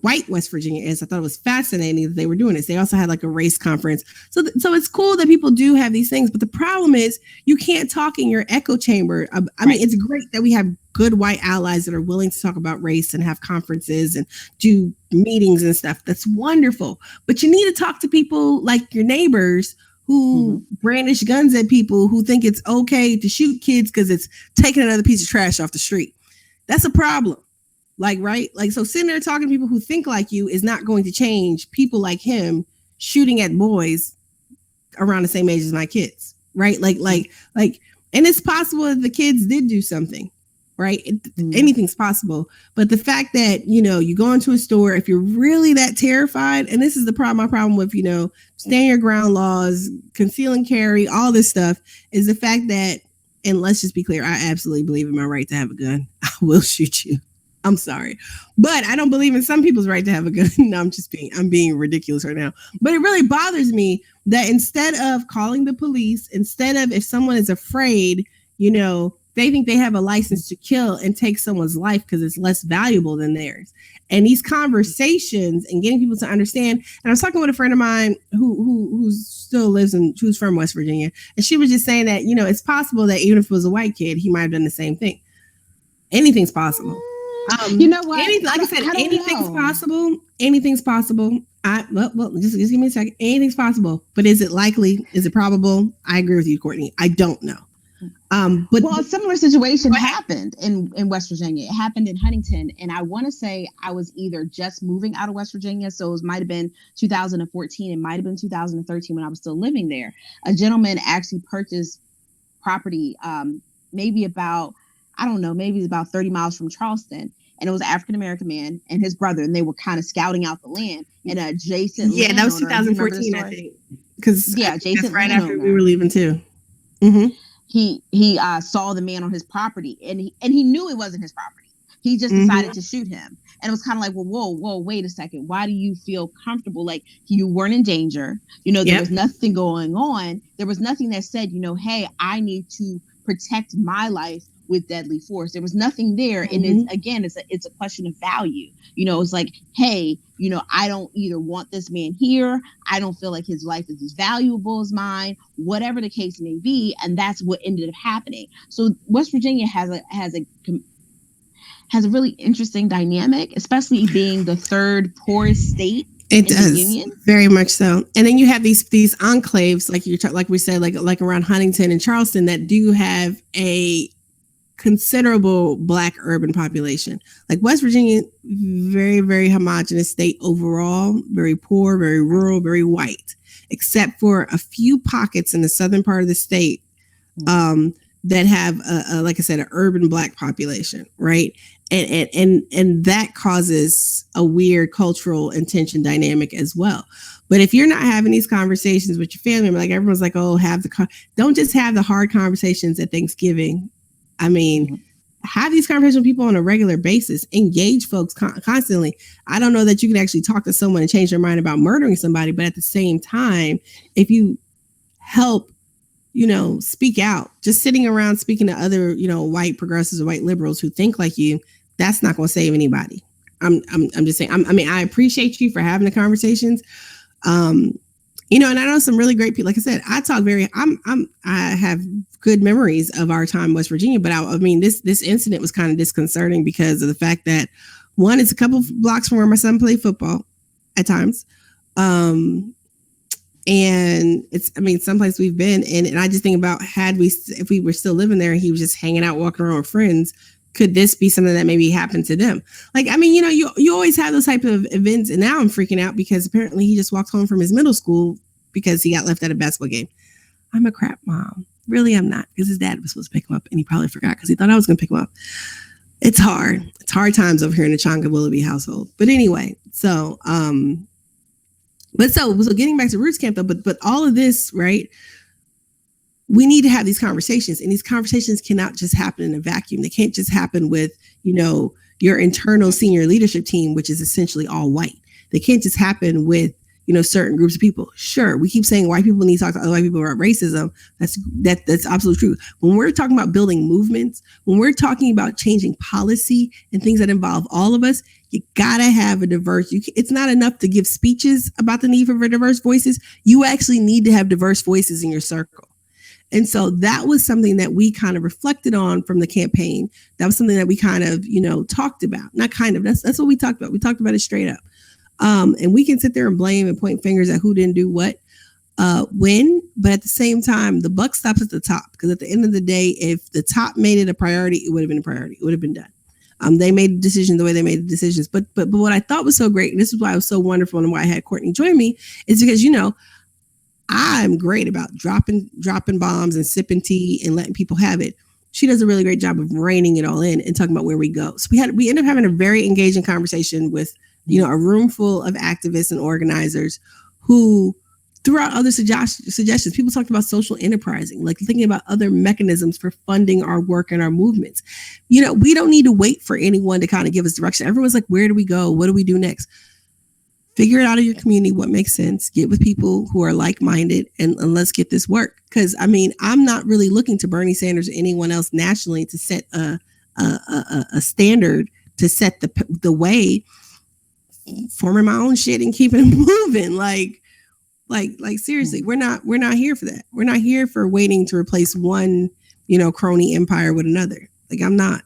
white West Virginia is, I thought it was fascinating that they were doing this. They also had like a race conference. So it's cool that people do have these things. But the problem is you can't talk in your echo chamber. I mean, it's great that we have good white allies that are willing to talk about race and have conferences and do meetings and stuff. That's wonderful. But you need to talk to people like your neighbors who brandish guns at people, who think it's okay to shoot kids because it's taking another piece of trash off the street. That's a problem. Like, right? Like, so sitting there talking to people who think like you is not going to change people like him shooting at boys around the same age as my kids. Right? Like, and it's possible that the kids did do something. Right? Anything's possible. But the fact that, you go into a store, if you're really that terrified, and this is my problem with, stand your ground laws, conceal and carry, all this stuff, is the fact that, and let's just be clear, I absolutely believe in my right to have a gun. I will shoot you. I'm sorry. But I don't believe in some people's right to have a gun. No, I'm being ridiculous right now. But it really bothers me that instead of calling the police, instead of, if someone is afraid, they think they have a license to kill and take someone's life because it's less valuable than theirs. And these conversations and getting people to understand. And I was talking with a friend of mine who still lives who's from West Virginia, and she was just saying that, you know, it's possible that even if it was a white kid, he might have done the same thing. Anything's possible. You know what? Like I said, anything's possible. Anything's possible. Well, just give me a second. Anything's possible, but is it likely? Is it probable? I agree with you, Courtney. I don't know. But a similar situation happened in West Virginia. It happened in Huntington, and I want to say I was either just moving out of West Virginia, so it might have been 2014. It might have been 2013 when I was still living there. A gentleman actually purchased property, maybe about 30 miles from Charleston. And it was an African-American man and his brother, and they were kind of scouting out the land. And an adjacent landowner, that was 2014, I think. Because adjacent right after we were leaving too. Mm-hmm. He saw the man on his property, and he knew it wasn't his property. He just decided to shoot him. And it was kind of like, well, whoa, wait a second. Why do you feel comfortable? Like, you weren't in danger. You know, there was nothing going on. There was nothing that said, you know, hey, I need to protect my life with deadly force. There was nothing there. And it's a question of value. You know, it's like, hey, you know, I don't either want this man here. I don't feel like his life is as valuable as mine, whatever the case may be. And that's what ended up happening. So West Virginia has a really interesting dynamic, especially being the third poorest state. It does, very much so. And then you have these enclaves, like we said, like around Huntington and Charleston, that do have a considerable Black urban population. Like West Virginia, very, very homogenous state overall, very poor, very rural, very white, except for a few pockets in the southern part of the state that have, like I said, an urban Black population, right? And that causes a weird cultural and tension dynamic as well. But if you're not having these conversations with your family, like everyone's like, oh, don't just have the hard conversations at Thanksgiving. I mean, have these conversations with people on a regular basis, engage folks constantly. I don't know that you can actually talk to someone and change their mind about murdering somebody, but at the same time, if you help, you know, speak out, just sitting around speaking to other, you know, white progressives or white liberals who think like you, that's not going to save anybody. I'm just saying, I appreciate you for having the conversations. You know, and I know some really great people. Like I said, I have good memories of our time in West Virginia, but I mean, this incident was kind of disconcerting because of the fact that, one, it's a couple of blocks from where my son played football at times. And it's someplace we've been. And I just think about, if we were still living there and he was just hanging out, walking around with friends, could this be something that maybe happened to them? Like, I mean, you know, you always have those type of events. And now I'm freaking out because apparently he just walked home from his middle school because he got left at a basketball game. I'm a crap mom. Really, I'm not, because his dad was supposed to pick him up and he probably forgot because he thought I was going to pick him up. It's hard. It's hard times over here in the Changa Willoughby household. But anyway, so getting back to Roots Camp though, but all of this, right? We need to have these conversations, and these conversations cannot just happen in a vacuum. They can't just happen with, you know, your internal senior leadership team, which is essentially all white. They can't just happen with, you know, certain groups of people. Sure, we keep saying white people need to talk to other white people about racism. That's absolutely true. When we're talking about building movements, when we're talking about changing policy and things that involve all of us, you gotta have a diverse. It's not enough to give speeches about the need for diverse voices. You actually need to have diverse voices in your circle. And so that was something that we kind of reflected on from the campaign. That was something that we kind of, you know, talked about. Not kind of. That's what we talked about. We talked about it straight up. And we can sit there and blame and point fingers at who didn't do what, when. But at the same time, the buck stops at the top. Because at the end of the day, if the top made it a priority, it would have been a priority. It would have been done. They made the decision the way they made the decisions. But what I thought was so great, and this is why it was so wonderful and why I had Courtney join me, is because, you know, I'm great about dropping bombs and sipping tea and letting people have it. She does a really great job of reining it all in and talking about where we go. So we ended up having a very engaging conversation with, you know, a room full of activists and organizers who threw out other suggestions. People talked about social enterprising, like thinking about other mechanisms for funding our work and our movements. You know, we don't need to wait for anyone to kind of give us direction. Everyone's like, where do we go? What do we do next? Figure it out in your community, what makes sense. Get with people who are like-minded and let's get this work. Because I mean, I'm not really looking to Bernie Sanders or anyone else nationally to set a standard, to set the way. Forming my own shit and keeping it moving. Like seriously, we're not here for that. We're not here for waiting to replace one, crony empire with another. Like I'm not.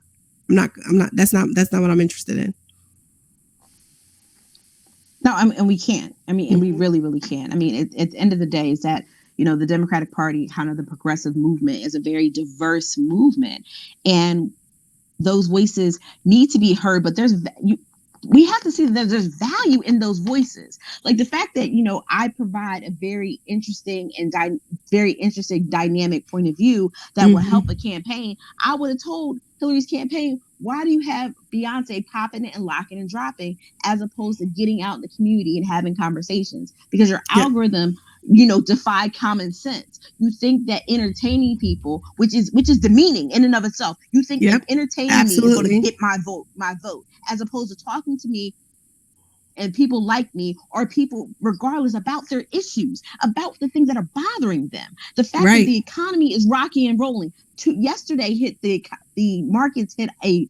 That's not what I'm interested in. No, and we can't. I mean, and we really, really can't. I mean, at the end of the day, is that, the Democratic Party, kind of the progressive movement, is a very diverse movement. And those voices need to be heard, but we have to see that there's value in those voices. Like the fact that, I provide a very interesting and dynamic point of view that will help a campaign. I would have told Hillary's campaign, why do you have Beyonce popping it and locking and dropping as opposed to getting out in the community and having conversations? Because your algorithm, defy common sense. You think that entertaining people, which is demeaning in and of itself. You think that entertaining me is going to get my vote, as opposed to talking to me and people like me, or people regardless about their issues, about the things that are bothering them. The fact that the economy is rocky and rolling. Yesterday hit the markets hit a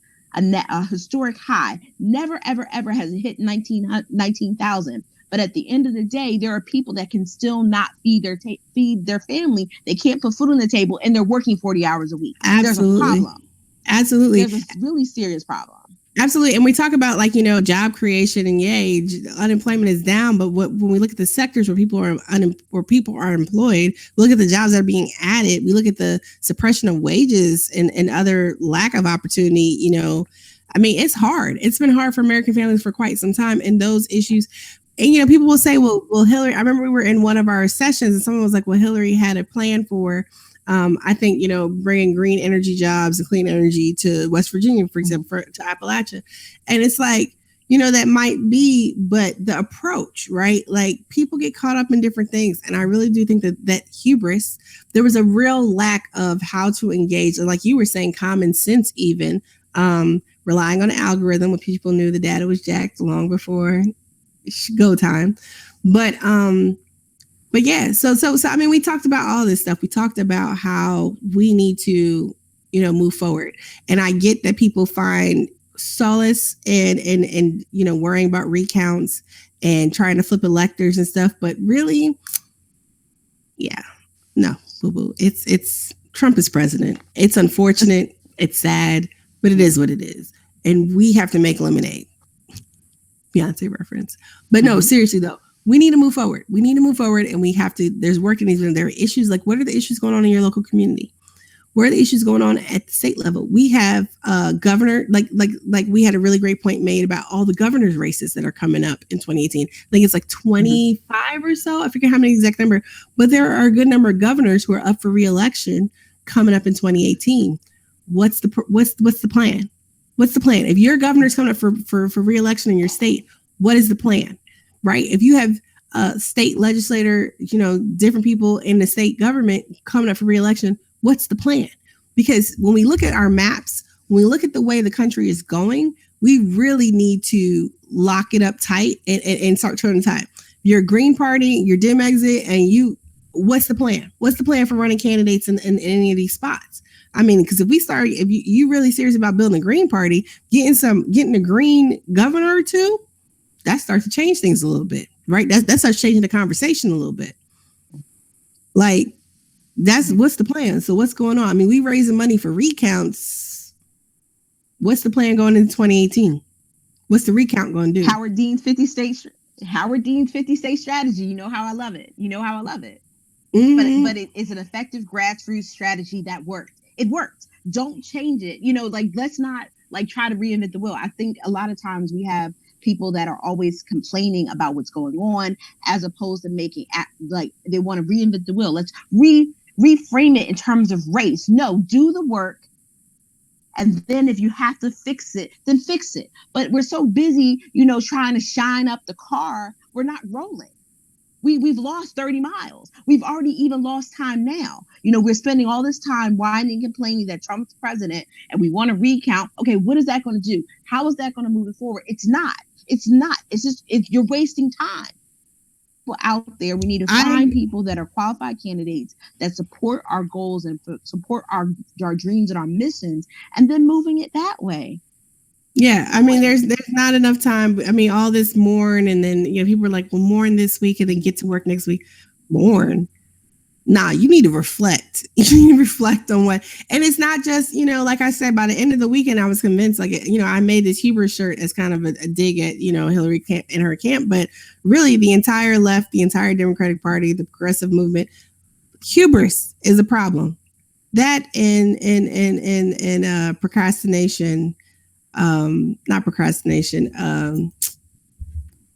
historic high. Never, ever, ever has it hit 19,000. But at the end of the day, there are people that can still not feed their family. They can't put food on the table, and they're working 40 hours a week. Absolutely. There's a problem. Absolutely. There's a really serious problem. Absolutely. And we talk about job creation and unemployment is down. But when we look at the sectors where people are employed, we look at the jobs that are being added. We look at the suppression of wages and other lack of opportunity. I mean, it's hard. It's been hard for American families for quite some time. And those issues. And, people will say, well, Hillary, I remember we were in one of our sessions and someone was like, well, Hillary had a plan for I think, bringing green energy jobs and clean energy to West Virginia, for example, to Appalachia. And it's like, that might be, but the approach, right? Like people get caught up in different things. And I really do think that hubris, there was a real lack of how to engage. And like you were saying, common sense, even relying on an algorithm when people knew the data was jacked long before go time. But yeah, so I mean, we talked about all this stuff. We talked about how we need to, move forward. And I get that people find solace and worrying about recounts and trying to flip electors and stuff. But really, no, boo-boo. It's Trump is president. It's unfortunate. It's sad, but it is what it is. And we have to make lemonade. Beyonce reference. But no, seriously though. We need to move forward. And we have to, there's work in these, there are issues. Like, what are the issues going on in your local community? What are the issues going on at the state level? We have governor, like we had a really great point made about all the governor's races that are coming up in 2018. I think it's like 25 or so. I forget how many exact number, but there are a good number of governors who are up for re-election coming up in 2018. What's the plan? What's the plan? If your governor's coming up for re-election in your state, what is the plan? Right? If you have a state legislator, different people in the state government coming up for re-election, what's the plan? Because when we look at our maps, when we look at the way the country is going, we really need to lock it up tight and start turning the tide. Your Green Party, your Dem exit, and what's the plan? What's the plan for running candidates in any of these spots? I mean, because if you really serious about building a Green Party, getting a green governor or two, that starts to change things a little bit, right? That starts changing the conversation a little bit. Like, what's the plan? So what's going on? I mean, we raising money for recounts. What's the plan going into 2018? What's the recount going to do? Howard Dean's 50 state strategy. You know how I love it. Mm-hmm. But it is an effective grassroots strategy that worked. It worked. Don't change it. Let's not try to reinvent the wheel. I think a lot of times we have people that are always complaining about what's going on, as opposed to making they want to reinvent the wheel. Let's reframe it in terms of race. No, do the work. And then if you have to fix it, then fix it. But we're so busy, trying to shine up the car. We're not rolling. We've lost 30 miles. We've already even lost time now. We're spending all this time whining and complaining that Trump's president and we want to recount. Okay, what is that going to do? How is that going to move it forward? It's not. you're wasting time. Out there, we need to find people that are qualified candidates that support our goals and support our dreams and our missions, and then moving it that way. Yeah, I mean, there's not enough time. I mean, all this mourn, and then people are like, well, mourn this week and then get to work next week. Mourn. Nah, you need to reflect. You need to reflect on what, and it's not just, like I said, by the end of the weekend, I was convinced, like, I made this Huber shirt as kind of a dig at, Hillary and her camp, but really the entire left, the entire Democratic Party, the progressive movement, hubris is a problem. That and procrastination, not procrastination,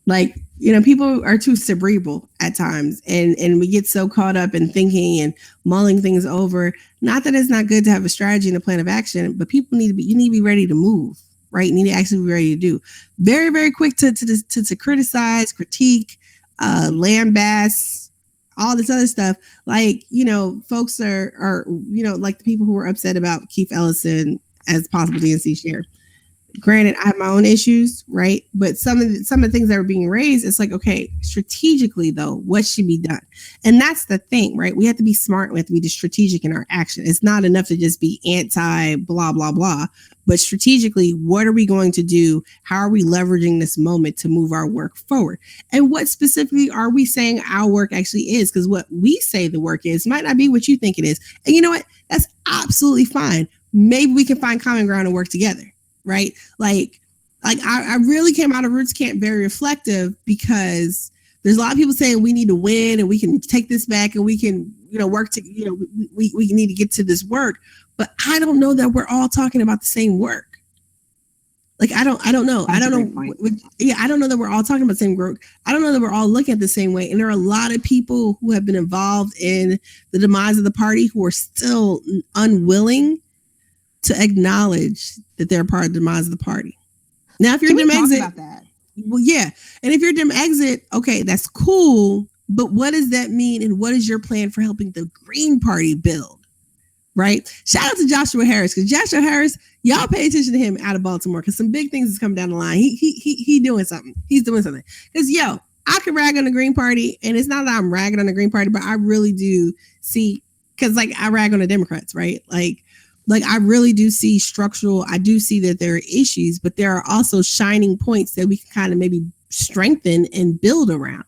like, people are too cerebral at times, and we get so caught up in thinking and mulling things over. Not that it's not good to have a strategy and a plan of action, but you need to be ready to move, right? You need to actually be ready to do. Very, very quick to criticize, critique, lambast, all this other stuff. Like, folks are like the people who were upset about Keith Ellison as possible DNC chair. Granted, I have my own issues, right? But some of the things that are being raised, it's like, okay, strategically though, what should be done? And that's the thing, right? We have to be smart. We have to be strategic in our action. It's not enough to just be anti blah, blah, blah, but strategically, what are we going to do? How are we leveraging this moment to move our work forward? And what specifically are we saying our work actually is? Because what we say the work is might not be what you think it is. And you know what? That's absolutely fine. Maybe we can find common ground and work together. Right. Like I really came out of Roots Camp very reflective, because there's a lot of people saying we need to win and we can take this back and we can, work to, we need to get to this work. But I don't know that we're all talking about the same work. Like, I don't know. I don't know. I don't know that we're all talking about the same work. I don't know that we're all looking at the same way. And there are a lot of people who have been involved in the demise of the party who are still unwilling to acknowledge that they're part of the demise of the party. Now, if you're Dem exit, about that? Well, yeah. And if you're Dem exit, okay, that's cool. But what does that mean? And what is your plan for helping the Green Party build? Right? Shout out to Joshua Harris, because Joshua Harris, y'all pay attention to him out of Baltimore, because some big things is coming down the line. He doing something. He's doing something. Because I can rag on the Green Party, and it's not that I'm ragging on the Green Party, but I really do see, because like I rag on the Democrats, right? Like I really do see structural, I do see that there are issues, but there are also shining points that we can kind of maybe strengthen and build around.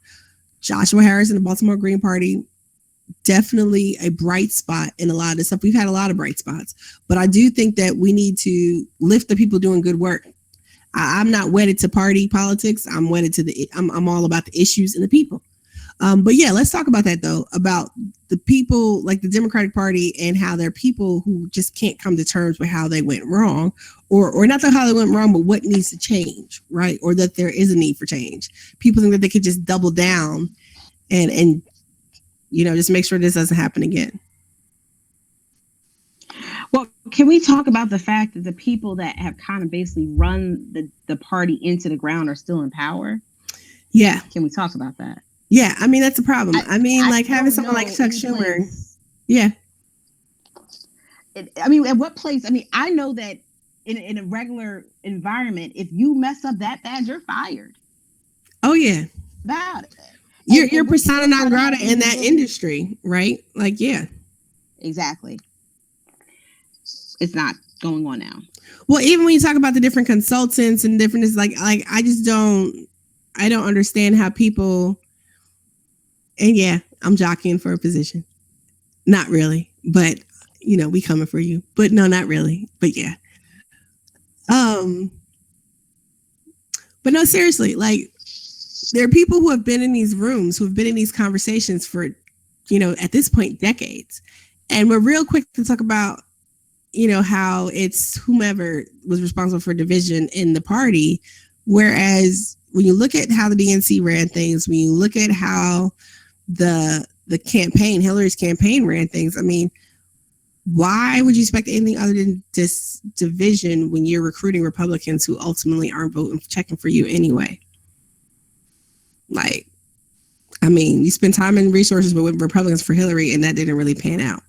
Joshua Harris and the Baltimore Green Party, definitely a bright spot in a lot of this stuff. We've had a lot of bright spots, but I do think that we need to lift the people doing good work. I'm not wedded to party politics. I'm wedded to I'm all about the issues and the people. But yeah, let's talk about that though, about the people like the Democratic Party and how there are people who just can't come to terms with how they went wrong, or not how they went wrong, but what needs to change, right? Or that there is a need for change. People think that they could just double down and just make sure this doesn't happen again. Well, can we talk about the fact that the people that have kind of basically run the party into the ground are still in power? Yeah. Can we talk about that? Yeah, I mean, that's a problem. I mean, like having someone like Chuck Schumer. Yeah. I mean, at what place? I mean, I know that in a regular environment, if you mess up that bad, you're fired. Oh, yeah. About it. You're persona non grata in that industry, right? Like, yeah. Exactly. It's not going on now. Well, even when you talk about the different consultants and different, it's like I just don't understand how people. And yeah, I'm jockeying for a position. Not really, but we coming for you. But no, not really. But yeah. But no, seriously, like there are people who have been in these rooms, who have been in these conversations for, at this point, decades. And we're real quick to talk about, how it's whomever was responsible for division in the party. Whereas when you look at how the DNC ran things, when you look at how the campaign, Hillary's campaign ran things, I mean, why would you expect anything other than this division when you're recruiting Republicans who ultimately aren't checking for you anyway? Like, I mean, you spend time and resources with Republicans for Hillary, and that didn't really pan out.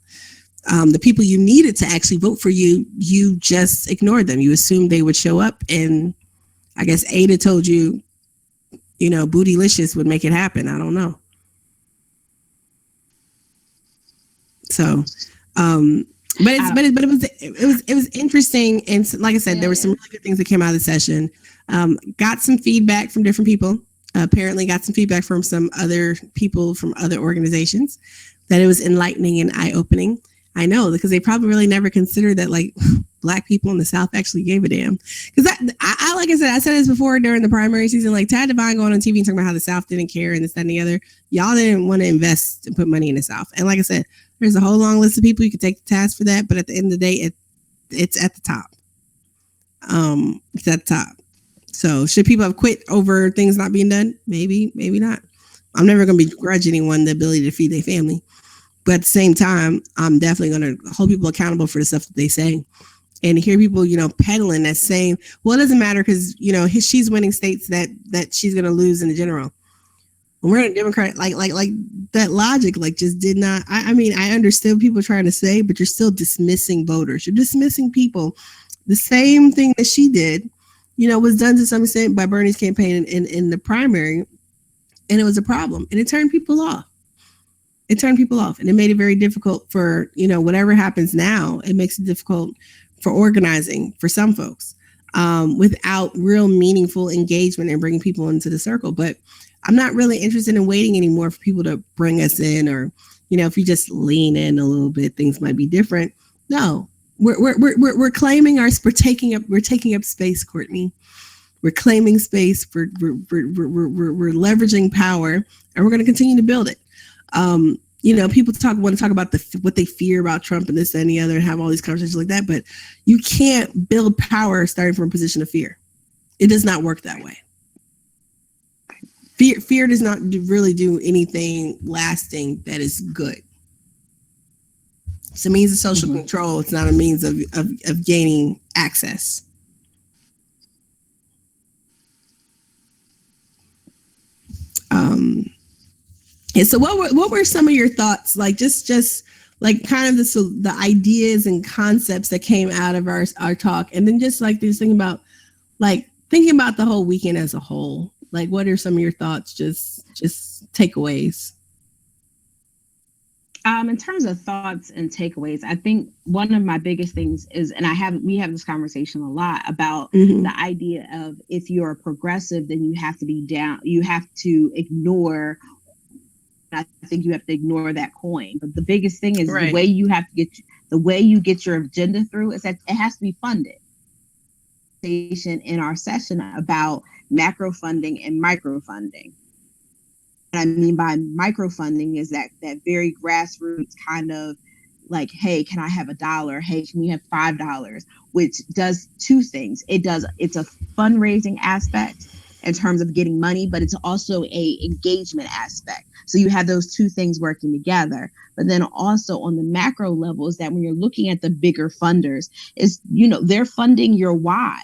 The people you needed to actually vote for you, you just ignored them. You assumed they would show up, and I guess Ada told you, Bootylicious would make it happen. I don't know. So, but it was interesting, and like I said, there were some really good things that came out of the session. Got some feedback from different people. Apparently, got some feedback from some other people from other organizations that it was enlightening and eye opening. I know, because they probably really never considered that like Black people in the South actually gave a damn. Because I like I said this before during the primary season, like Tad Devine going on TV and talking about how the South didn't care and this, that, and the other. Y'all didn't want to invest and put money in the South. And like I said, there's a whole long list of people you could take the task for that. But at the end of the day, it's at the top. It's at the top. So should people have quit over things not being done? Maybe, maybe not. I'm never going to begrudge anyone the ability to feed their family. But at the same time, I'm definitely going to hold people accountable for the stuff that they say. And hear people, peddling that saying, well, it doesn't matter because, she's winning states that she's going to lose in the general. When we're in a Democrat, like that logic, just did not. I mean, I understand what people are trying to say, but you're still dismissing voters. You're dismissing people. The same thing that she did, was done to some extent by Bernie's campaign in the primary. And it was a problem. And it turned people off. And it made it very difficult for, whatever happens now, it makes it difficult for organizing for some folks without real meaningful engagement and bringing people into the circle. But I'm not really interested in waiting anymore for people to bring us in, or, if you just lean in a little bit, things might be different. No, we're claiming we're taking up space, Courtney. We're claiming space. We're leveraging power, and we're going to continue to build it. People want to talk about what they fear about Trump and this, that, and the other, and have all these conversations like that. But you can't build power starting from a position of fear. It does not work that way. Fear does not really do anything lasting that is good. It's a means of social control. It's not a means of gaining access. And so what were some of your thoughts, like just like kind of the ideas and concepts that came out of our talk, and then just like this thing about thinking about the whole weekend as a whole, like what are some of your thoughts, just takeaways? In terms of thoughts and takeaways, I think one of my biggest things is, and we have this conversation a lot about the idea of, if you're a progressive, then you have to be down, you have to ignore. I think you have to ignore that coin. But the biggest thing is the way you get your agenda through is that it has to be funded. In our session about macro funding and micro funding. What I mean by micro funding is that very grassroots kind of like, hey, can I have $1? Hey, can we have $5? Which does two things. It's a fundraising aspect in terms of getting money, but it's also a engagement aspect. So you have those two things working together. But then also on the macro level is that when you're looking at the bigger funders, is they're funding your why.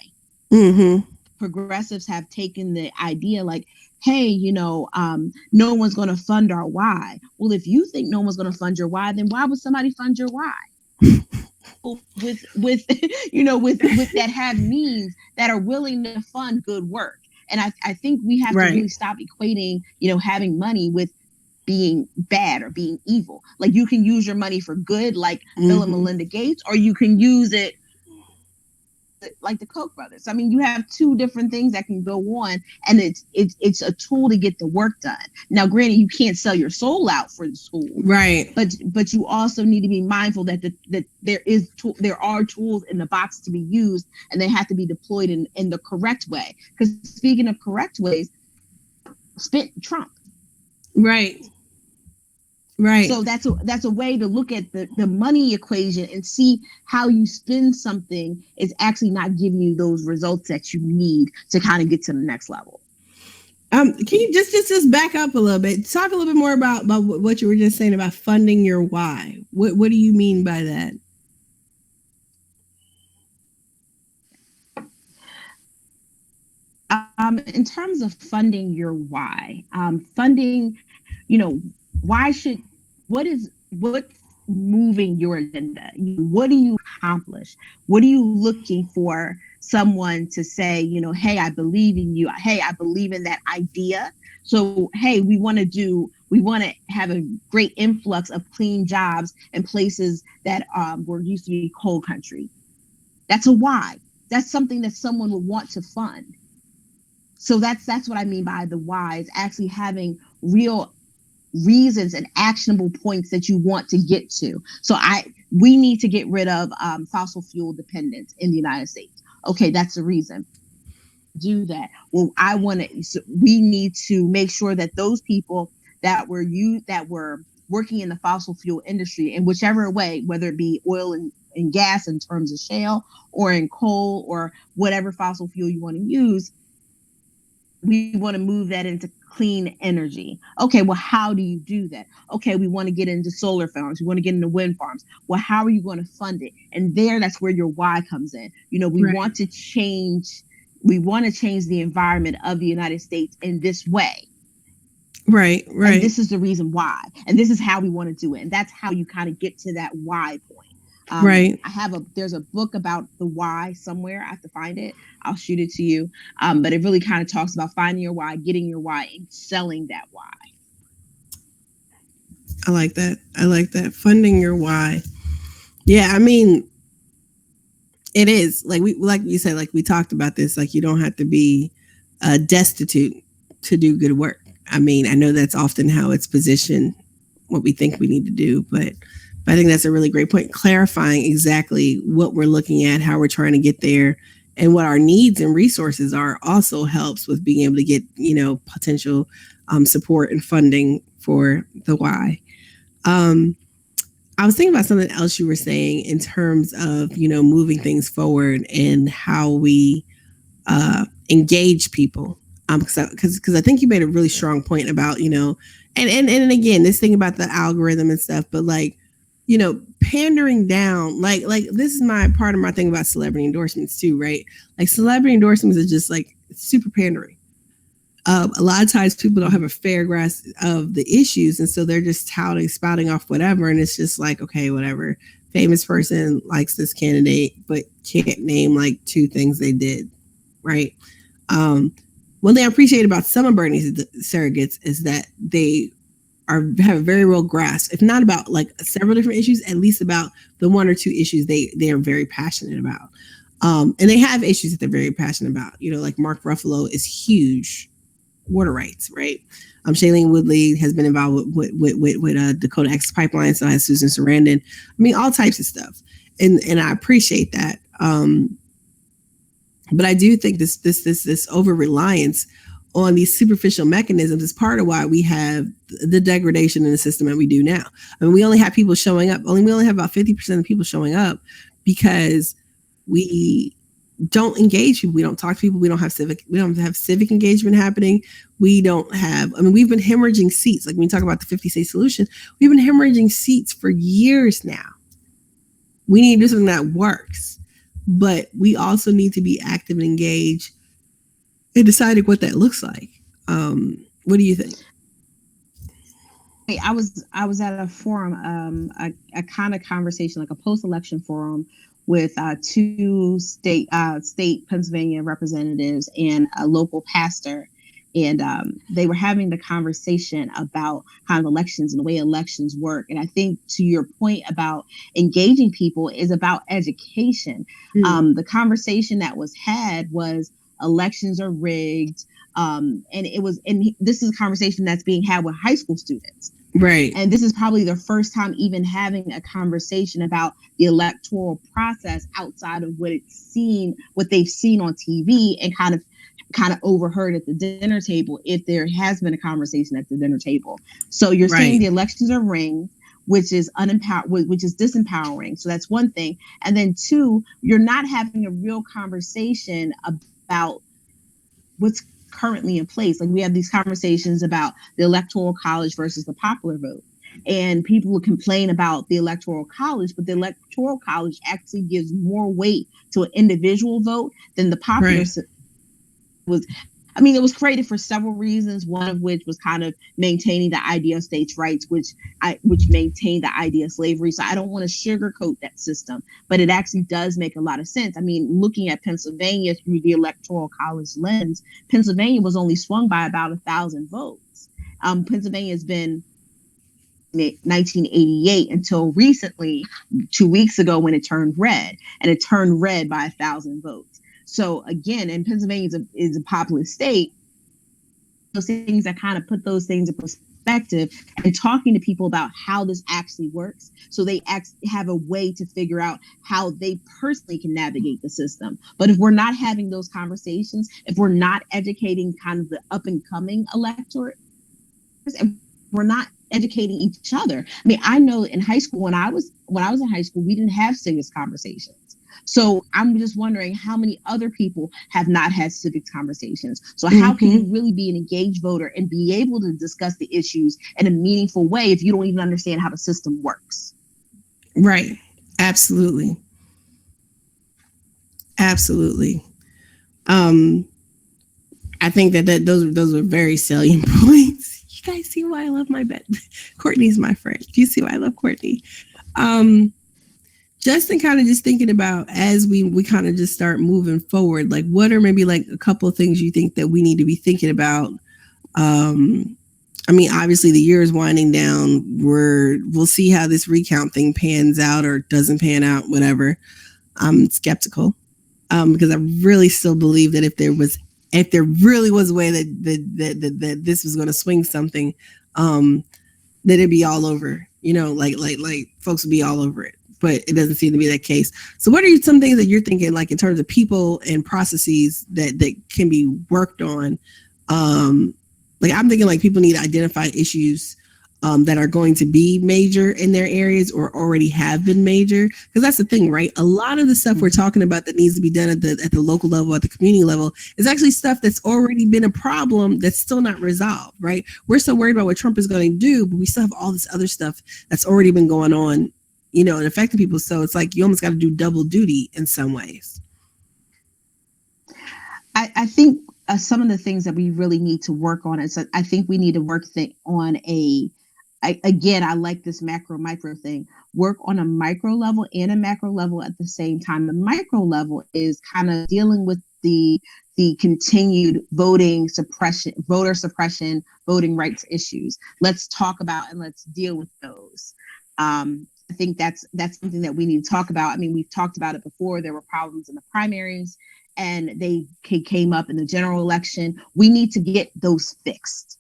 Progressives have taken the idea like, hey, no one's going to fund our why. Well, if you think no one's going to fund your why, then why would somebody fund your why? with that have means that are willing to fund good work. And I think we have to really stop equating, having money with being bad or being evil. Like, you can use your money for good, like Bill and Melinda Gates, or you can use it like the Koch brothers. I mean, you have two different things that can go on, and it's a tool to get the work done. Now, granted, you can't sell your soul out for the school, right? But you also need to be mindful that there are tools in the box to be used, and they have to be deployed in the correct way. Because speaking of correct ways, spent Trump, right. So that's a way to look at the money equation and see how you spend something is actually not giving you those results that you need to kind of get to the next level. Can you just back up a little bit? Talk a little bit more about what you were just saying about funding your why. What do you mean by that? In terms of funding your why, what's moving your agenda? What do you accomplish? What are you looking for someone to say, hey, I believe in you. Hey, I believe in that idea. So, hey, we want to have a great influx of clean jobs in places that were used to be coal country. That's a why. That's something that someone would want to fund. So that's what I mean by the why, is actually having real reasons and actionable points that you want to get to. So we need to get rid of fossil fuel dependence in the United States. Okay, that's the reason. Do that. Well, we need to make sure that those people that were working in the fossil fuel industry in whichever way, whether it be oil and gas in terms of shale, or in coal, or whatever fossil fuel you want to use, we want to move that into clean energy. Okay, well, how do you do that? Okay, we want to get into solar farms. We want to get into wind farms. Well, how are you going to fund it? And that's where your why comes in. We want to change. We want to change the environment of the United States in this way. Right. And this is the reason why. And this is how we want to do it. And that's how you kind of get to that why point. Right. There's a book about the why somewhere. I have to find it. I'll shoot it to you. But it really kind of talks about finding your why, getting your why, and selling that why. I like that. Funding your why. Yeah, I mean, it is like you said, like we talked about this, like you don't have to be destitute to do good work. I mean, I know that's often how it's positioned, what we think we need to do, but I think that's a really great point, clarifying exactly what we're looking at, how we're trying to get there, and what our needs and resources are also helps with being able to get, potential support and funding for the why. I was thinking about something else you were saying in terms of, moving things forward and how we engage people. Because I think you made a really strong point about, and again, this thing about the algorithm and stuff, but like, pandering down, like this is my part of my thing about celebrity endorsements too, right? Like celebrity endorsements are just like super pandering. A lot of times people don't have a fair grasp of the issues, and so they're just spouting off whatever, and it's just like, okay, whatever. Famous person likes this candidate, but can't name like two things they did, right? One thing I appreciate about some of Bernie's surrogates is that they have a very real grasp, if not about like several different issues, at least about the one or two issues they are very passionate about. And they have issues that they're very passionate about. Like Mark Ruffalo is huge water rights, right? Shailene Woodley has been involved with Dakota Access Pipeline, so has Susan Sarandon. I mean, all types of stuff, and I appreciate that. But I do think this over reliance on these superficial mechanisms is part of why we have the degradation in the system that we do now. I mean, we only have people showing up. We only have about 50% of people showing up because we don't engage people. We don't talk to people. We don't have civic engagement happening. We've been hemorrhaging seats. Like when we talk about the 50-state solution, we've been hemorrhaging seats for years now. We need to do something that works, but we also need to be active and engaged in deciding what that looks like. What do you think? I was at a forum, a kind of conversation, like a post-election forum with two state Pennsylvania representatives and a local pastor. And they were having the conversation about kind of elections and the way elections work. And I think to your point about engaging people is about education. The conversation that was had was elections are rigged. And this is a conversation that's being had with high school students. Right. And this is probably their first time even having a conversation about the electoral process outside of what they've seen on TV and kind of overheard at the dinner table, if there has been a conversation at the dinner table. So you're saying the elections are rigged, which is which is disempowering. So that's one thing. And then two, you're not having a real conversation about what's currently in place. Like we have these conversations about the electoral college versus the popular vote. And people will complain about the electoral college, but the electoral college actually gives more weight to an individual vote than the popular was. I mean, it was created for several reasons, one of which was kind of maintaining the idea of states' rights, which maintained the idea of slavery. So I don't want to sugarcoat that system, but it actually does make a lot of sense. I mean, looking at Pennsylvania through the Electoral College lens, Pennsylvania was only swung by about 1,000 votes. Pennsylvania has been 1988 until recently, 2 weeks ago, when it turned red, and it turned red by 1,000 votes. So again, and Pennsylvania is a populous state. Those things that kind of put those things in perspective, and talking to people about how this actually works, so they have a way to figure out how they personally can navigate the system. But if we're not having those conversations, if we're not educating kind of the up and coming electorate, and we're not educating each other. I mean, I know in high school, when I was in high school, we didn't have civics conversations. So I'm just wondering how many other people have not had civics conversations. So how can you really be an engaged voter and be able to discuss the issues in a meaningful way if you don't even understand how the system works? Right. Absolutely. Absolutely. I think that those are very salient points. You guys see why I love my bet. Courtney's my friend. Do you see why I love Courtney? Just in kind of just thinking about as we kind of just start moving forward, like what are maybe like a couple of things you think that we need to be thinking about? I mean, obviously the year is winding down. We'll see how this recount thing pans out or doesn't pan out, whatever. I'm skeptical because I really still believe that if there really was a way that this was going to swing something, that it'd be all over, like folks would be all over it. But it doesn't seem to be that case. So what are some things that you're thinking, like in terms of people and processes that can be worked on? Like I'm thinking like people need to identify issues that are going to be major in their areas or already have been major. Because that's the thing, right? A lot of the stuff we're talking about that needs to be done at the local level, at the community level, is actually stuff that's already been a problem that's still not resolved, right? We're so worried about what Trump is going to do, but we still have all this other stuff that's already been going on, and affecting people. So it's like you almost got to do double duty in some ways. I think some of the things that we really need to work on is I think we need to work on I like this macro micro thing, work on a micro level and a macro level at the same time. The micro level is kind of dealing with the continued voter suppression, voting rights issues. Let's talk about and let's deal with those. I think that's something that we need to talk about. I mean, we've talked about it before. There were problems in the primaries and they came up in the general election. We need to get those fixed.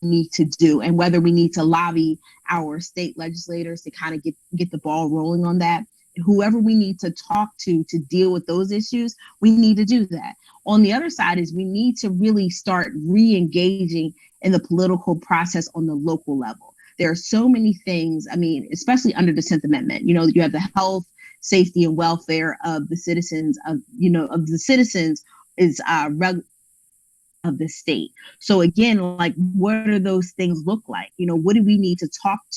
We need to do, and whether we need to lobby our state legislators to kind of get the ball rolling on that. Whoever we need to talk to deal with those issues, we need to do that. On the other side is we need to really start re-engaging in the political process on the local level. There are so many things, I mean, especially under the 10th Amendment, you have the health, safety, and welfare of the citizens is of the state. So again, like, what do those things look like? What do we need to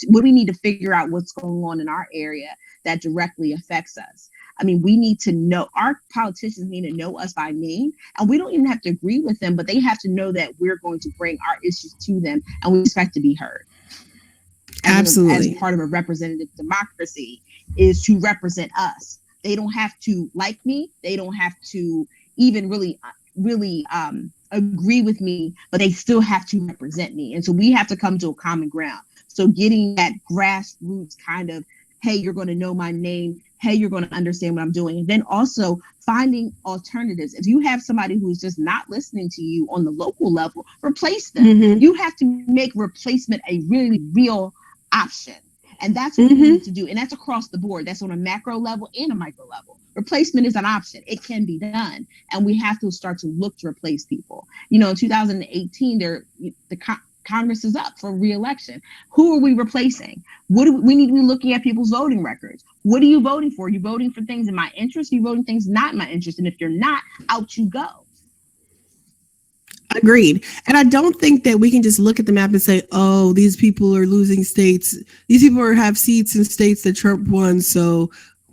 what do we need to figure out what's going on in our area that directly affects us? I mean, we need to know, our politicians need to know us by name, and we don't even have to agree with them, but they have to know that we're going to bring our issues to them and we expect to be heard. Absolutely. As part of a representative democracy is to represent us. They don't have to like me. They don't have to even really agree with me, but they still have to represent me. And so we have to come to a common ground. So getting that grassroots kind of, hey, you're going to know my name. Hey, you're going to understand what I'm doing. And then also finding alternatives. If you have somebody who's just not listening to you on the local level, replace them. You have to make replacement a really real option. And that's what we need to do. And that's across the board. That's on a macro level and a micro level. Replacement is an option. It can be done. And we have to start to look to replace people. In 2018, the Congress is up for re-election. Who are we replacing? We need to be looking at people's voting records. What are you voting for? Are you voting for things in my interest? Are you voting things not in my interest? And if you're not, out you go. Agreed. And I don't think that we can just look at the map and say, oh, these people are losing states. These people have seats in states that Trump won. So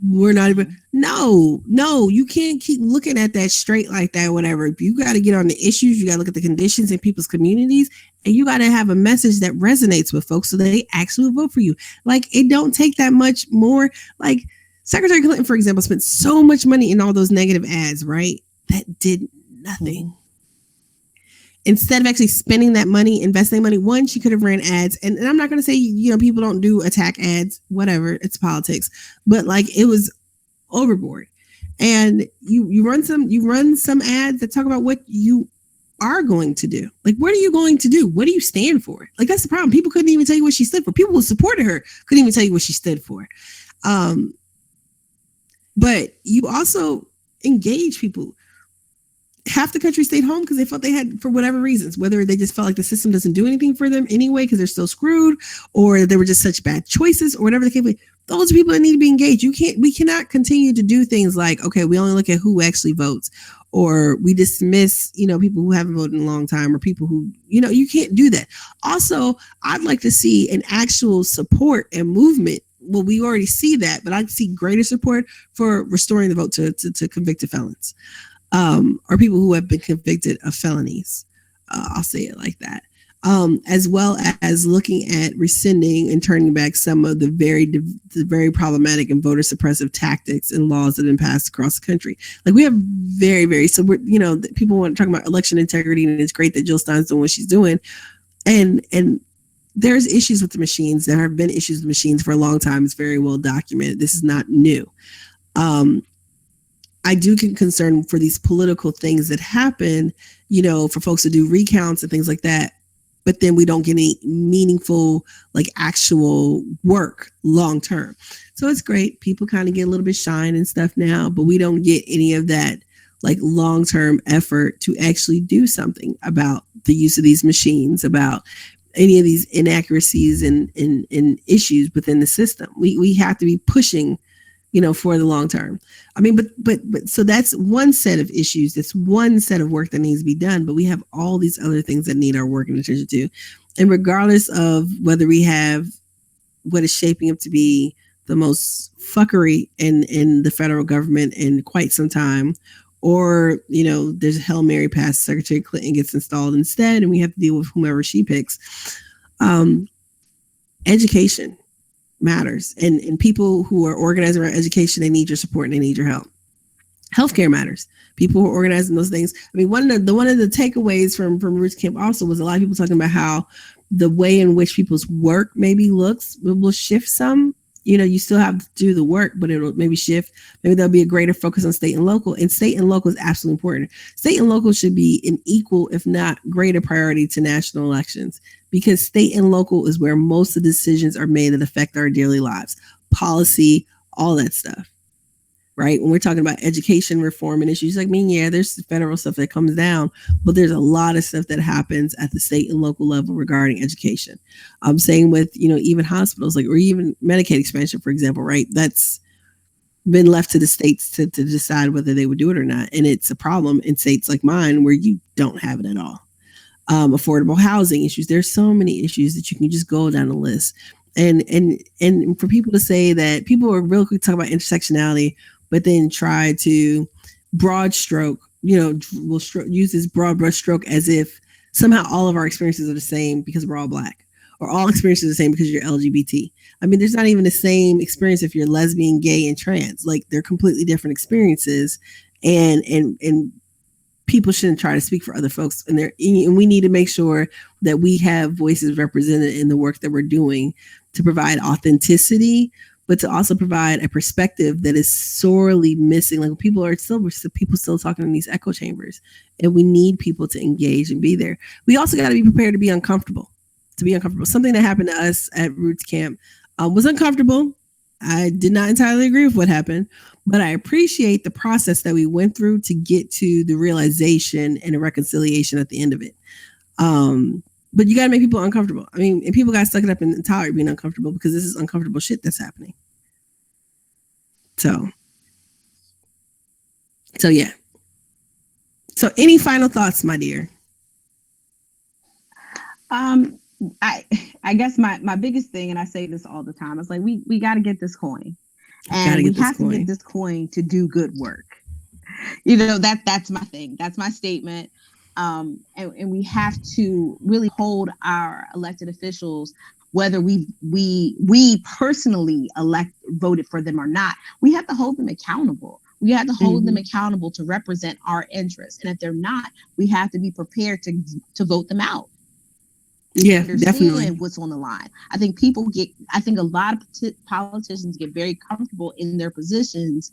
we're not even. No, you can't keep looking at that straight like that. Whatever. You got to get on the issues. You got to look at the conditions in people's communities, and you got to have a message that resonates with folks so they actually vote for you. Like, it don't take that much more. Like, Secretary Clinton, for example, spent so much money in all those negative ads, right? That did nothing. Instead of actually spending that money, investing money, one, she could have ran ads. And I'm not going to say, people don't do attack ads, whatever, it's politics. But like, it was overboard. And you run some ads that talk about what you are going to do. Like, what are you going to do? What do you stand for? Like, that's the problem. People couldn't even tell you what she stood for. People who supported her couldn't even tell you what she stood for. But you also engage people. Half the country stayed home because they felt they had, for whatever reasons, whether they just felt like the system doesn't do anything for them anyway because they're still screwed, or they were just such bad choices, or whatever the case may be. Those people that need to be engaged. We cannot continue to do things like, okay, we only look at who actually votes, or we dismiss, people who haven't voted in a long time, or people who, you can't do that. Also, I'd like to see an actual support and movement. Well, we already see that, but I'd see greater support for restoring the vote to convicted felons, or people who have been convicted of felonies. I'll say it like that. As well as looking at rescinding and turning back some of the very problematic and voter suppressive tactics and laws that have been passed across the country. Like, we have so we're, people want to talk about election integrity, and it's great that Jill Stein's doing what she's doing. And there's issues with the machines. There have been issues with machines for a long time. It's very well documented. This is not new. I do get concerned for these political things that happen, for folks to do recounts and things like that. But then we don't get any meaningful, like, actual work long term. So it's great. People kind of get a little bit shine and stuff now, but we don't get any of that, like, long term effort to actually do something about the use of these machines, about any of these inaccuracies and issues within the system. We have to be pushing, for the long term. I mean, but so that's one set of issues. That's one set of work that needs to be done. But we have all these other things that need our work and attention to. And regardless of whether we have what is shaping up to be the most fuckery in the federal government in quite some time, or, there's a Hail Mary pass, Secretary Clinton gets installed instead, and we have to deal with whomever she picks. Education matters, and people who are organizing around education, they need your support and they need your help. Healthcare matters. People who are organizing those things. I mean, one of the takeaways from Roots Camp also was a lot of people talking about how the way in which people's work maybe looks will shift some. You still have to do the work, but it'll maybe shift. Maybe there'll be a greater focus on state and local, and state and local is absolutely important. State and local should be an equal, if not greater, priority to national elections, because state and local is where most of the decisions are made that affect our daily lives, policy, all that stuff, right? When we're talking about education reform and issues, like, there's federal stuff that comes down, but there's a lot of stuff that happens at the state and local level regarding education. I'm saying with, even hospitals, like, or even Medicaid expansion, for example, right? That's been left to the states to decide whether they would do it or not. And it's a problem in states like mine where you don't have it at all. Affordable housing issues. There's so many issues that you can just go down the list. And for people to say that, people are real quick to talk about intersectionality, but then try to broad stroke, we'll use this broad brush stroke as if somehow all of our experiences are the same because we're all Black, or all experiences are the same because you're LGBT. I mean, there's not even the same experience if you're lesbian, gay, and trans. Like, they're completely different experiences, and people shouldn't try to speak for other folks. And we need to make sure that we have voices represented in the work that we're doing to provide authenticity, but to also provide a perspective that is sorely missing. Like, people still talking in these echo chambers, and we need people to engage and be there. We also got to be prepared to be uncomfortable. Something that happened to us at Roots Camp was uncomfortable. I did not entirely agree with what happened, but I appreciate the process that we went through to get to the realization and a reconciliation at the end of it. But you got to make people uncomfortable. I mean, and people got to suck it up and tolerate being uncomfortable, because this is uncomfortable shit that's happening. So yeah. So any final thoughts, my dear? I guess my biggest thing, and I say this all the time, is like, we got to get this coin. And we have to get this coin to do good work. You know, that's my thing. That's my statement. And we have to really hold our elected officials, whether we personally voted for them or not. We have to hold them accountable. We have to hold them accountable to represent our interests. And if they're not, we have to be prepared to vote them out. Yeah, Understand definitely what's on the line. I think a lot of politicians get very comfortable in their positions.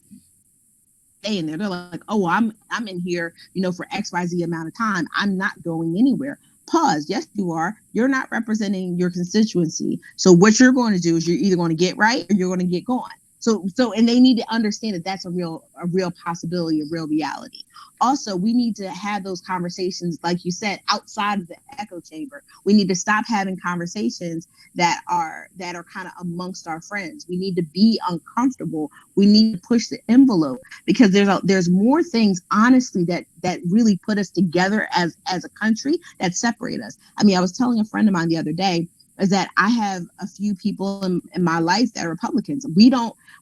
And they're like, oh, I'm in here, you know, for XYZ amount of time. I'm not going anywhere. Pause. Yes, you are. You're not representing your constituency. So what you're going to do is you're either going to get right or you're going to get gone. So, and they need to understand that that's a real possibility, a real reality. Also, we need to have those conversations, like you said, outside of the echo chamber. We need to stop having conversations that are kind of amongst our friends. We need to be uncomfortable. We need to push the envelope, because there's more things, honestly, that really put us together as a country that separate us. I mean, I was telling a friend of mine the other day is that I have a few people in my life that are Republicans.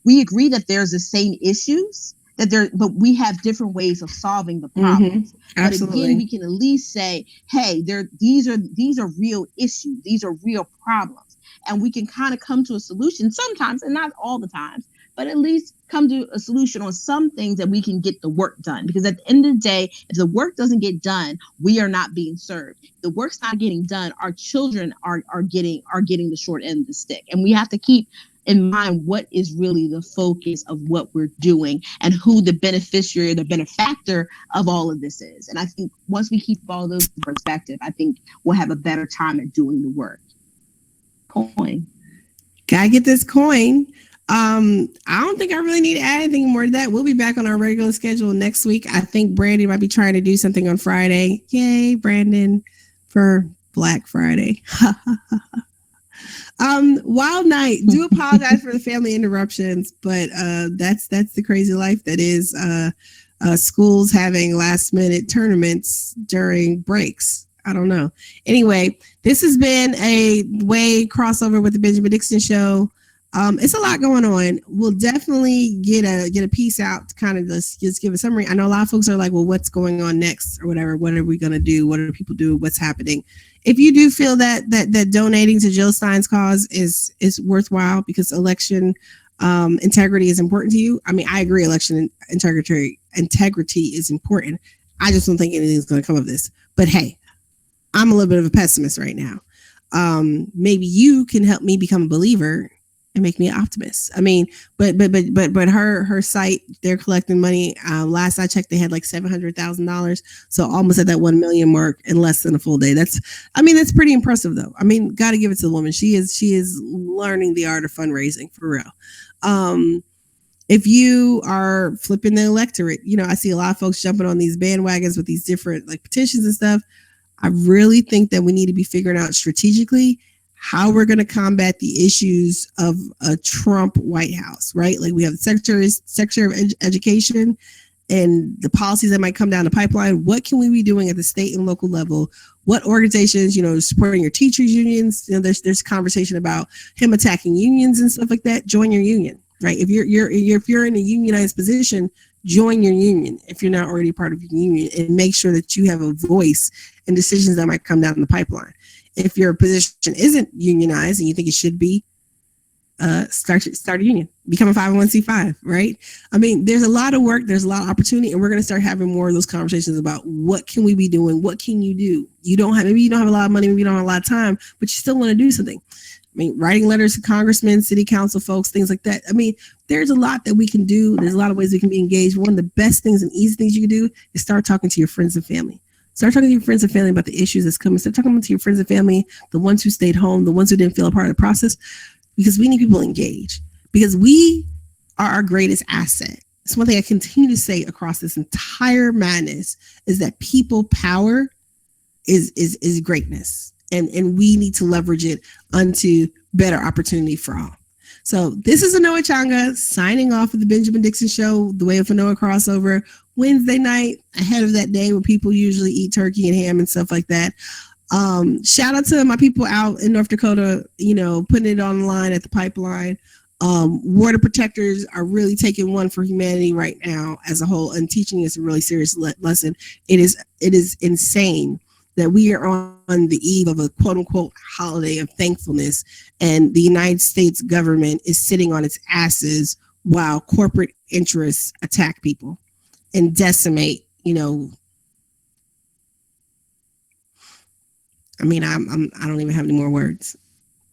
We agree that there's the same issues but we have different ways of solving the problems. But again, we can at least say, hey, these are real issues. These are real problems. And we can kind of come to a solution sometimes, and not all the times, but at least come to a solution on some things that we can get the work done. Because at the end of the day, if the work doesn't get done, we are not being served. If the work's not getting done, our children are getting the short end of the stick. And we have to keep in mind what is really the focus of what we're doing and who the beneficiary or the benefactor of all of this is. And I think once we keep all those in perspective, I think we'll have a better time at doing the work. Coin. Gotta get this coin. I don't think I really need to add anything more to that. We'll be back on our regular schedule next week. I think Brandon might be trying to do something on Friday. Yay, Brandon, for Black Friday. Wild night. Do apologize for the family interruptions, but that's the crazy life that is schools having last minute tournaments during breaks. I don't know. Anyway, this has been a way crossover with the Benjamin Dixon Show. It's a lot going on. We'll definitely get a piece out to kind of just give a summary. I know a lot of folks are like, well, what's going on next or whatever? What are we going to do? What do people do? What's happening? If you do feel that donating to Jill Stein's cause is worthwhile because election integrity is important to you. I mean, I agree. Election integrity is important. I just don't think anything's going to come of this. But hey, I'm a little bit of a pessimist right now. Maybe you can help me become a believer and make me an optimist. I mean, but her site, they're collecting money. Last I checked, they had like $700,000. So almost at that 1 million mark in less than a full day. That's pretty impressive though. I mean, got to give it to the woman. She is learning the art of fundraising for real. If you are flipping the electorate, you know, I see a lot of folks jumping on these bandwagons with these different like petitions and stuff. I really think that we need to be figuring out strategically how we're going to combat the issues of a Trump White House, right? Like we have the Secretary of Education and the policies that might come down the pipeline. What can we be doing at the state and local level? What organizations, you know, supporting your teachers unions? You know, there's conversation about him attacking unions and stuff like that. Join your union, right? If you're in a unionized position, join your union if you're not already part of your union, and make sure that you have a voice in decisions that might come down the pipeline. If your position isn't unionized and you think it should be, start a union, become a 501c5, right? I mean, there's a lot of work, there's a lot of opportunity, and we're going to start having more of those conversations about what can we be doing, what can you do? Maybe you don't have a lot of money, maybe you don't have a lot of time, but you still want to do something. I mean, writing letters to congressmen, city council folks, things like that. I mean, there's a lot that we can do. There's a lot of ways we can be engaged. One of the best things and easy things you can do is start talking to your friends and family. Start talking to your friends and family about the issues that's coming. Start talking to your friends and family, the ones who stayed home, the ones who didn't feel a part of the process, because we need people engaged, because we are our greatest asset. It's one thing I continue to say across this entire madness is that people power is greatness. And we need to leverage it unto better opportunity for all. So this is Anoa Changa signing off of the Benjamin Dixon Show, the Way of Anoa crossover, Wednesday night, ahead of that day where people usually eat turkey and ham and stuff like that. Shout out to my people out in North Dakota, you know, putting it online at the pipeline. Water protectors are really taking one for humanity right now as a whole and teaching us a really serious lesson. It is insane that we are on the eve of a quote unquote holiday of thankfulness, and the United States government is sitting on its asses while corporate interests attack people and decimate, I mean, I don't even have any more words.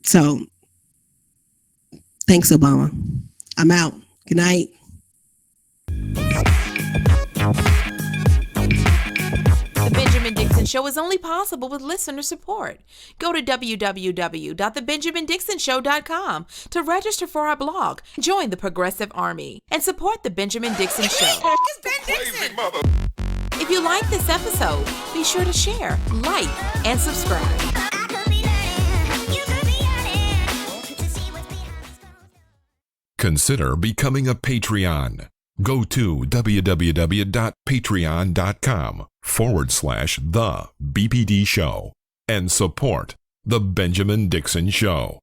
So thanks, Obama. I'm out. Good night. The Benjamin Dixon Show is only possible with listener support. Go to www.thebenjamindixonshow.com to register for our blog, join the Progressive Army, and support the Benjamin Dixon Show. It's Ben Dixon! If you like this episode, be sure to share, like, and subscribe. Consider becoming a Patreon. Go to www.patreon.com/the BPD Show and support The Benjamin Dixon Show.